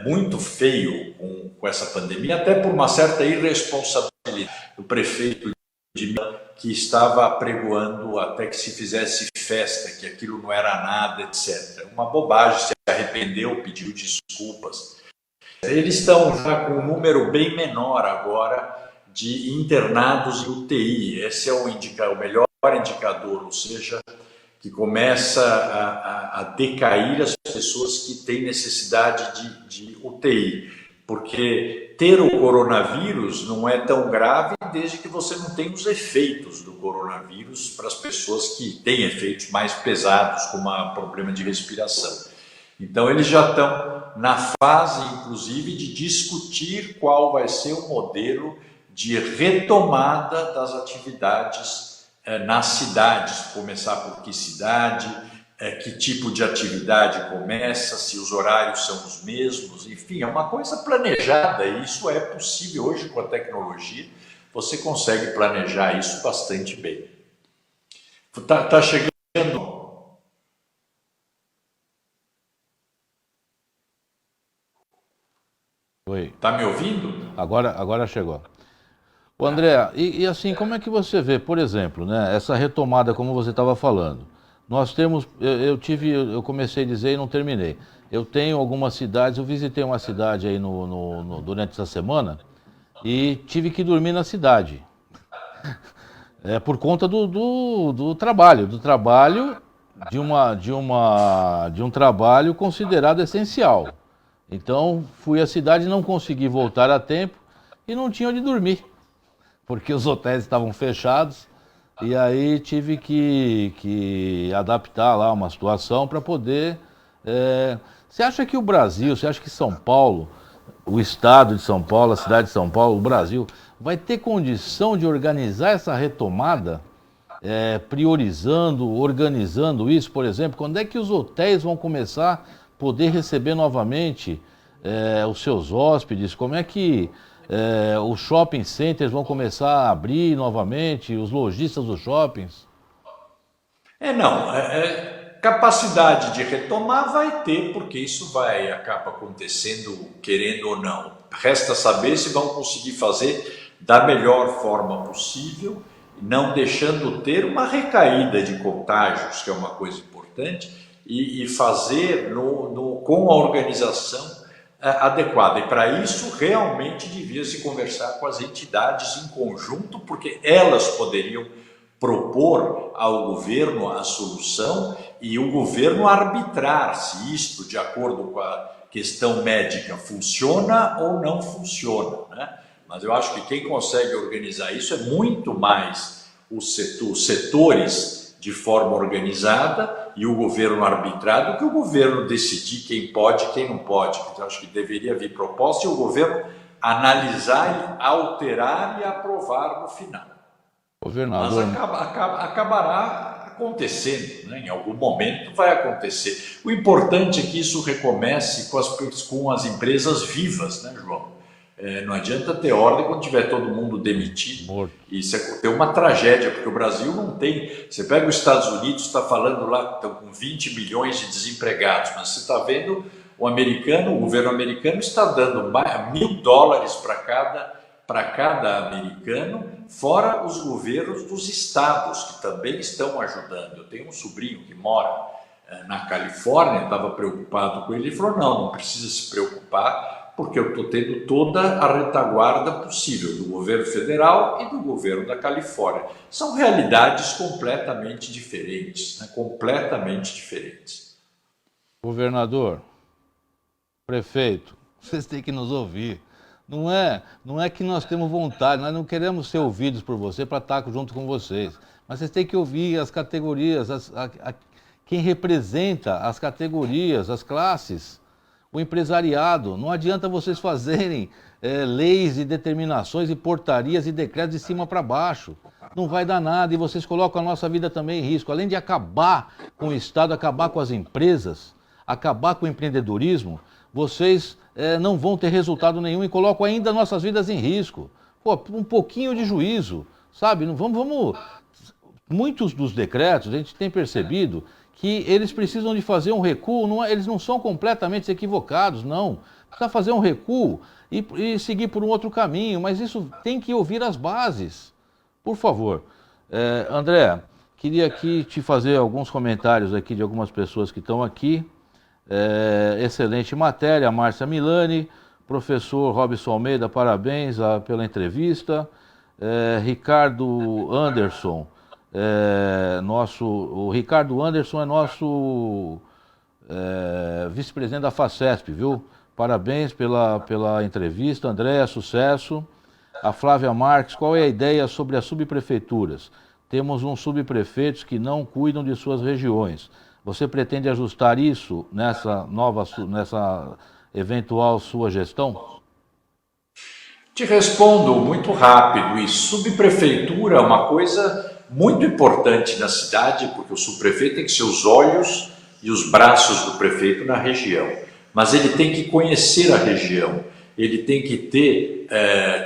muito feio com essa pandemia, até por uma certa irresponsabilidade do prefeito de Milão, que estava apregoando até que se fizesse festa, que aquilo não era nada, etc. Uma bobagem, se arrependeu, pediu desculpas. Eles estão já com um número bem menor agora de internados em UTI. Esse é o melhor indicador, ou seja, que começa a decair as pessoas que têm necessidade de UTI. Porque ter o coronavírus não é tão grave desde que você não tenha os efeitos do coronavírus para as pessoas que têm efeitos mais pesados, como o problema de respiração. Então, eles já estão na fase, inclusive, de discutir qual vai ser o modelo de retomada das atividades nas cidades. Começar por que cidade, que tipo de atividade começa, se os horários são os mesmos, enfim, é uma coisa planejada, e isso é possível hoje com a tecnologia, você consegue planejar isso bastante bem. Tá chegando. Oi. Tá me ouvindo? Agora chegou. Ô André, e assim, como é que você vê, por exemplo, né, essa retomada, como você estava falando? Nós temos, eu comecei a dizer e não terminei. Eu tenho algumas cidades, eu visitei uma cidade aí durante essa semana e tive que dormir na cidade. Por conta do trabalho de um trabalho considerado essencial. Então fui à cidade, não consegui voltar a tempo e não tinha onde dormir, porque os hotéis estavam fechados. E aí tive que adaptar lá uma situação para poder... Você acha que o Brasil, você acha que São Paulo, o estado de São Paulo, a cidade de São Paulo, o Brasil, vai ter condição de organizar essa retomada, priorizando, organizando isso, por exemplo? Quando é que os hotéis vão começar a poder receber novamente os seus hóspedes? Como é que... os shopping centers vão começar a abrir novamente, os lojistas dos shoppings? Capacidade de retomar vai ter, porque isso acaba acontecendo, querendo ou não. Resta saber se vão conseguir fazer da melhor forma possível, não deixando ter uma recaída de contágios, que é uma coisa importante, e fazer com a organização adequada. E para isso realmente devia se conversar com as entidades em conjunto, porque elas poderiam propor ao governo a solução e o governo arbitrar se isto, de acordo com a questão médica, funciona ou não funciona, né? Mas eu acho que quem consegue organizar isso é muito mais os setores de forma organizada e o governo arbitrar do que o governo decidir quem pode e quem não pode. Então, acho que deveria vir proposta e o governo analisar, alterar e aprovar no final. Governador... Mas acabará acontecendo, né? Em algum momento vai acontecer. O importante é que isso recomece com as empresas vivas, né, João? Não adianta ter ordem quando tiver todo mundo demitido. Morto. Isso é uma tragédia, porque o Brasil não tem... Você pega os Estados Unidos, está falando lá, estão com 20 milhões de desempregados, mas você está vendo o governo americano está dando $1.000 para cada americano, fora os governos dos estados, que também estão ajudando. Eu tenho um sobrinho que mora na Califórnia, estava preocupado com ele, ele falou, não precisa se preocupar, porque eu estou tendo toda a retaguarda possível do governo federal e do governo da Califórnia. São realidades completamente diferentes, né? Completamente diferentes. Governador, prefeito, vocês têm que nos ouvir. Não é que nós temos vontade, nós não queremos ser ouvidos por você para estar junto com vocês. Mas vocês têm que ouvir as categorias, quem representa as categorias, as classes, o empresariado. Não adianta vocês fazerem leis e determinações e portarias e decretos de cima para baixo. Não vai dar nada e vocês colocam a nossa vida também em risco. Além de acabar com o Estado, acabar com as empresas, acabar com o empreendedorismo, vocês não vão ter resultado nenhum e colocam ainda nossas vidas em risco. Pô, um pouquinho de juízo, sabe? Vamos... Muitos dos decretos, a gente tem percebido que eles precisam de fazer um recuo, eles não são completamente equivocados, não. Precisa fazer um recuo e seguir por um outro caminho, mas isso tem que ouvir as bases. Por favor. André, queria aqui te fazer alguns comentários aqui de algumas pessoas que estão aqui. Excelente matéria, Márcia Milani, professor Robson Almeida, parabéns pela entrevista. Ricardo Anderson, o Ricardo Anderson é nosso vice-presidente da FACESP, viu? Parabéns pela entrevista, André, sucesso. A Flávia Marques, qual é a ideia sobre as subprefeituras? Temos uns subprefeitos que não cuidam de suas regiões. Você pretende ajustar isso nessa eventual sua gestão? Te respondo muito rápido. E subprefeitura é uma coisa muito importante na cidade, porque o subprefeito tem que ser os olhos e os braços do prefeito na região. Mas ele tem que conhecer a região, ele tem que ter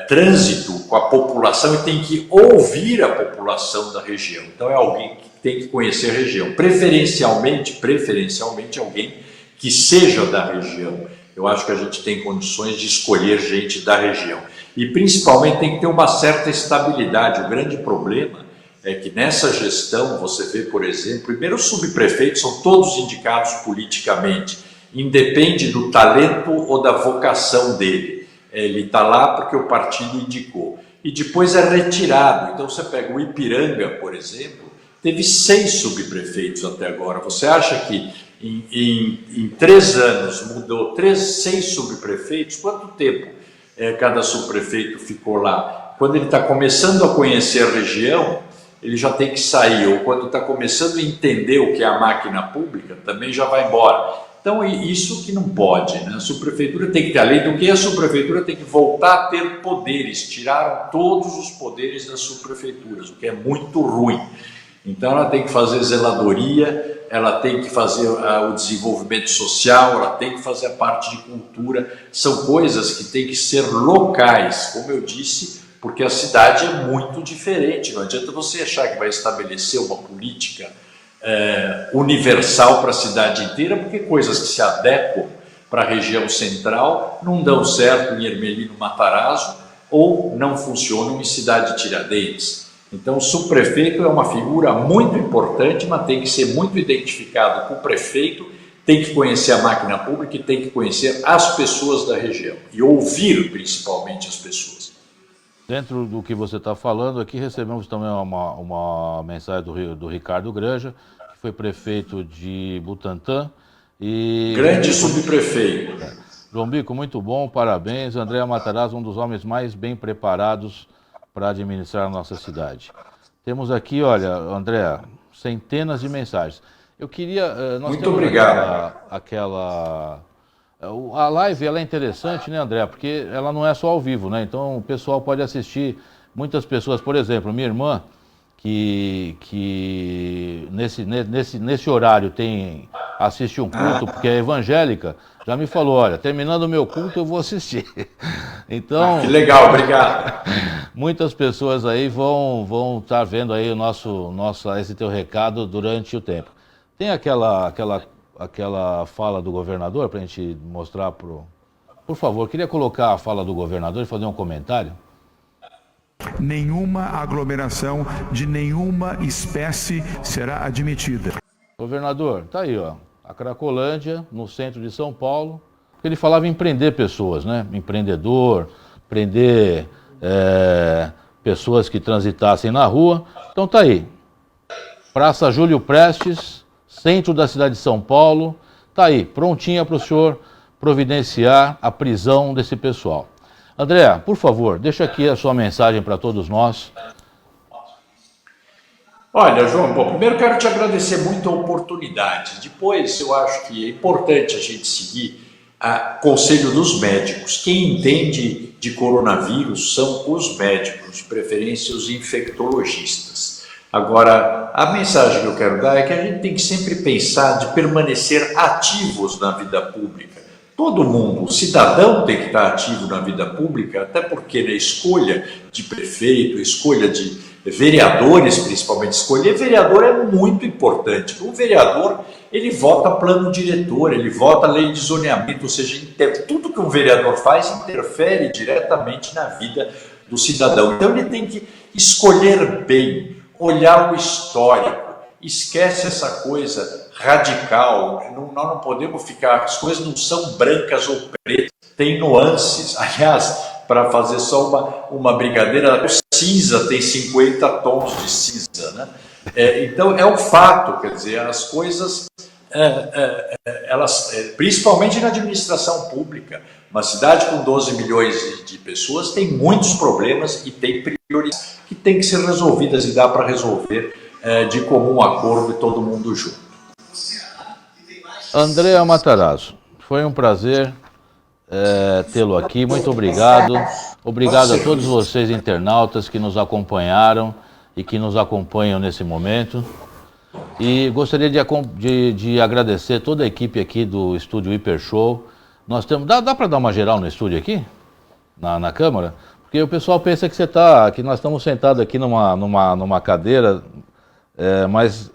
trânsito com a população e tem que ouvir a população da região. Então é alguém que tem que conhecer a região, preferencialmente alguém que seja da região. Eu acho que a gente tem condições de escolher gente da região. E principalmente tem que ter uma certa estabilidade. O grande problema é que nessa gestão, você vê, por exemplo, primeiro os subprefeitos são todos indicados politicamente, independe do talento ou da vocação dele. Ele está lá porque o partido indicou. E depois é retirado. Então você pega o Ipiranga, por exemplo, teve 6 subprefeitos até agora. Você acha que em 3 anos mudou 6 subprefeitos? Quanto tempo cada subprefeito ficou lá? Quando ele está começando a conhecer a região, ele já tem que sair, ou quando está começando a entender o que é a máquina pública, também já vai embora. Então, isso que não pode, né? A subprefeitura tem que ter, além do que a subprefeitura tem que voltar a ter poderes, tiraram todos os poderes das subprefeituras, o que é muito ruim. Então, ela tem que fazer zeladoria, ela tem que fazer o desenvolvimento social, ela tem que fazer a parte de cultura, são coisas que têm que ser locais, como eu disse, porque a cidade é muito diferente. Não adianta você achar que vai estabelecer uma política universal para a cidade inteira, porque coisas que se adequam para a região central não dão certo em Ermelino Matarazzo ou não funcionam em Cidade Tiradentes. Então o subprefeito é uma figura muito importante, mas tem que ser muito identificado com o prefeito, tem que conhecer a máquina pública e tem que conhecer as pessoas da região e ouvir principalmente as pessoas. Dentro do que você está falando aqui, recebemos também uma mensagem do Ricardo Granja, que foi prefeito de Butantã. Grande subprefeito. João Bico, muito bom, parabéns. André Matarazzo, um dos homens mais bem preparados para administrar a nossa cidade. Temos aqui, olha, André, centenas de mensagens. Eu queria... Nós Muito temos obrigado. A live ela é interessante, né, André? Porque ela não é só ao vivo, né? Então o pessoal pode assistir. Muitas pessoas, por exemplo, minha irmã, que nesse horário assiste um culto, porque é evangélica, já me falou, olha, terminando o meu culto eu vou assistir. Então, Que legal, obrigado. muitas pessoas aí vão estar vendo aí esse teu recado durante o tempo. Tem aquela fala do governador para a gente mostrar Por favor, queria colocar a fala do governador e fazer um comentário. Nenhuma aglomeração de nenhuma espécie será admitida. Governador, tá aí, ó, a Cracolândia, no centro de São Paulo. Ele falava em prender pessoas, né? Empreendedor, prender pessoas que transitassem na rua. Então tá aí. Praça Júlio Prestes, centro da cidade de São Paulo. Tá aí, prontinha para o senhor providenciar a prisão desse pessoal. André, por favor, deixa aqui a sua mensagem para todos nós. Olha, João, bom, primeiro quero te agradecer muito a oportunidade. Depois, eu acho que é importante a gente seguir o conselho dos médicos. Quem entende de coronavírus são os médicos, de preferência os infectologistas. Agora, a mensagem que eu quero dar é que a gente tem que sempre pensar de permanecer ativos na vida pública. Todo mundo, o cidadão tem que estar ativo na vida pública, até porque na escolha de prefeito, escolha de vereadores, principalmente, escolher vereador é muito importante. O vereador, ele vota plano diretor, ele vota lei de zoneamento, ou seja, tudo que um vereador faz interfere diretamente na vida do cidadão. Então ele tem que escolher bem, olhar o histórico, esquece essa coisa radical, nós não podemos ficar, as coisas não são brancas ou pretas, tem nuances. Aliás, para fazer só uma brincadeira, cinza tem 50 tons de cinza, né? Então é um fato, quer dizer, as coisas, elas, principalmente na administração pública, uma cidade com 12 milhões de pessoas tem muitos problemas e tem prioridades que têm que ser resolvidas e dá para resolver de comum acordo e todo mundo junto. André Matarazzo, foi um prazer tê-lo aqui, muito obrigado. Obrigado a todos vocês internautas que nos acompanharam e que nos acompanham nesse momento. E gostaria de agradecer toda a equipe aqui do Estúdio Hiper Show. Nós temos, dá para dar uma geral no estúdio aqui? Na câmara? Porque o pessoal pensa que nós estamos sentados aqui numa cadeira, mas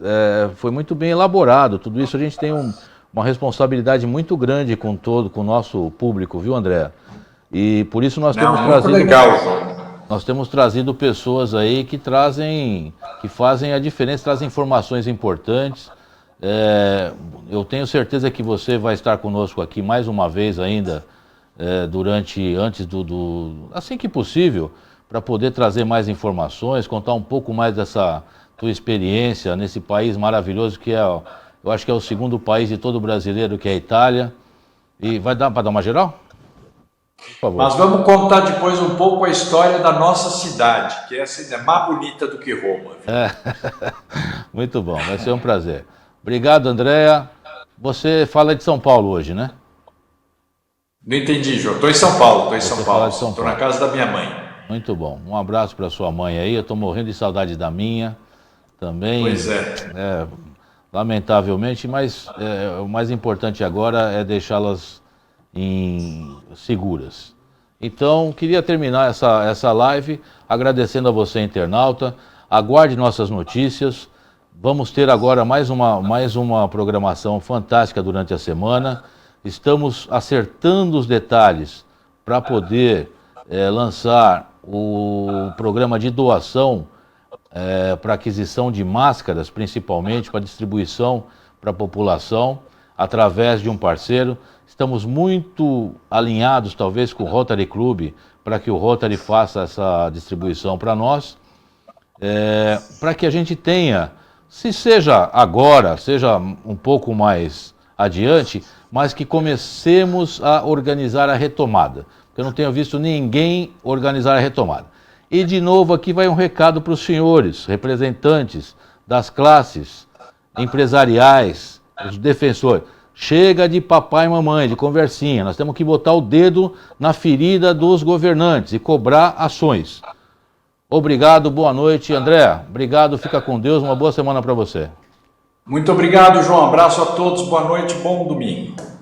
foi muito bem elaborado. Tudo isso a gente tem uma responsabilidade muito grande com o nosso público, viu, André? E por isso nós temos trazido pessoas aí que fazem a diferença, trazem informações importantes. Eu tenho certeza que você vai estar conosco aqui mais uma vez ainda, assim que possível, para poder trazer mais informações, contar um pouco mais dessa tua experiência nesse país maravilhoso que eu acho que é o segundo país de todo brasileiro, que é a Itália. E vai dar para dar uma geral? Por favor. Mas vamos contar depois um pouco a história da nossa cidade, que essa é mais bonita do que Roma. Muito bom, vai ser um prazer. Obrigado, Andréa. Você fala de São Paulo hoje, né? Não entendi, João. Estou em São Paulo, estou na casa da minha mãe. Muito bom. Um abraço para sua mãe aí. Eu estou morrendo de saudade da minha também. Pois é. Lamentavelmente, mas o mais importante agora é deixá-las seguras. Então, queria terminar essa live agradecendo a você, internauta. Aguarde nossas notícias. Vamos ter agora mais uma programação fantástica durante a semana. Estamos acertando os detalhes para poder lançar o programa de doação para aquisição de máscaras, principalmente, para distribuição para a população, através de um parceiro. Estamos muito alinhados, talvez, com o Rotary Club, para que o Rotary faça essa distribuição para nós, para que a gente tenha, se seja agora, seja um pouco mais adiante, mas que comecemos a organizar a retomada, porque eu não tenho visto ninguém organizar a retomada. E, de novo, aqui vai um recado para os senhores, representantes das classes empresariais, os defensores. Chega de papai e mamãe, de conversinha. Nós temos que botar o dedo na ferida dos governantes e cobrar ações. Obrigado, boa noite, André. Obrigado, fica com Deus, uma boa semana para você. Muito obrigado, João. Abraço a todos, boa noite, bom domingo.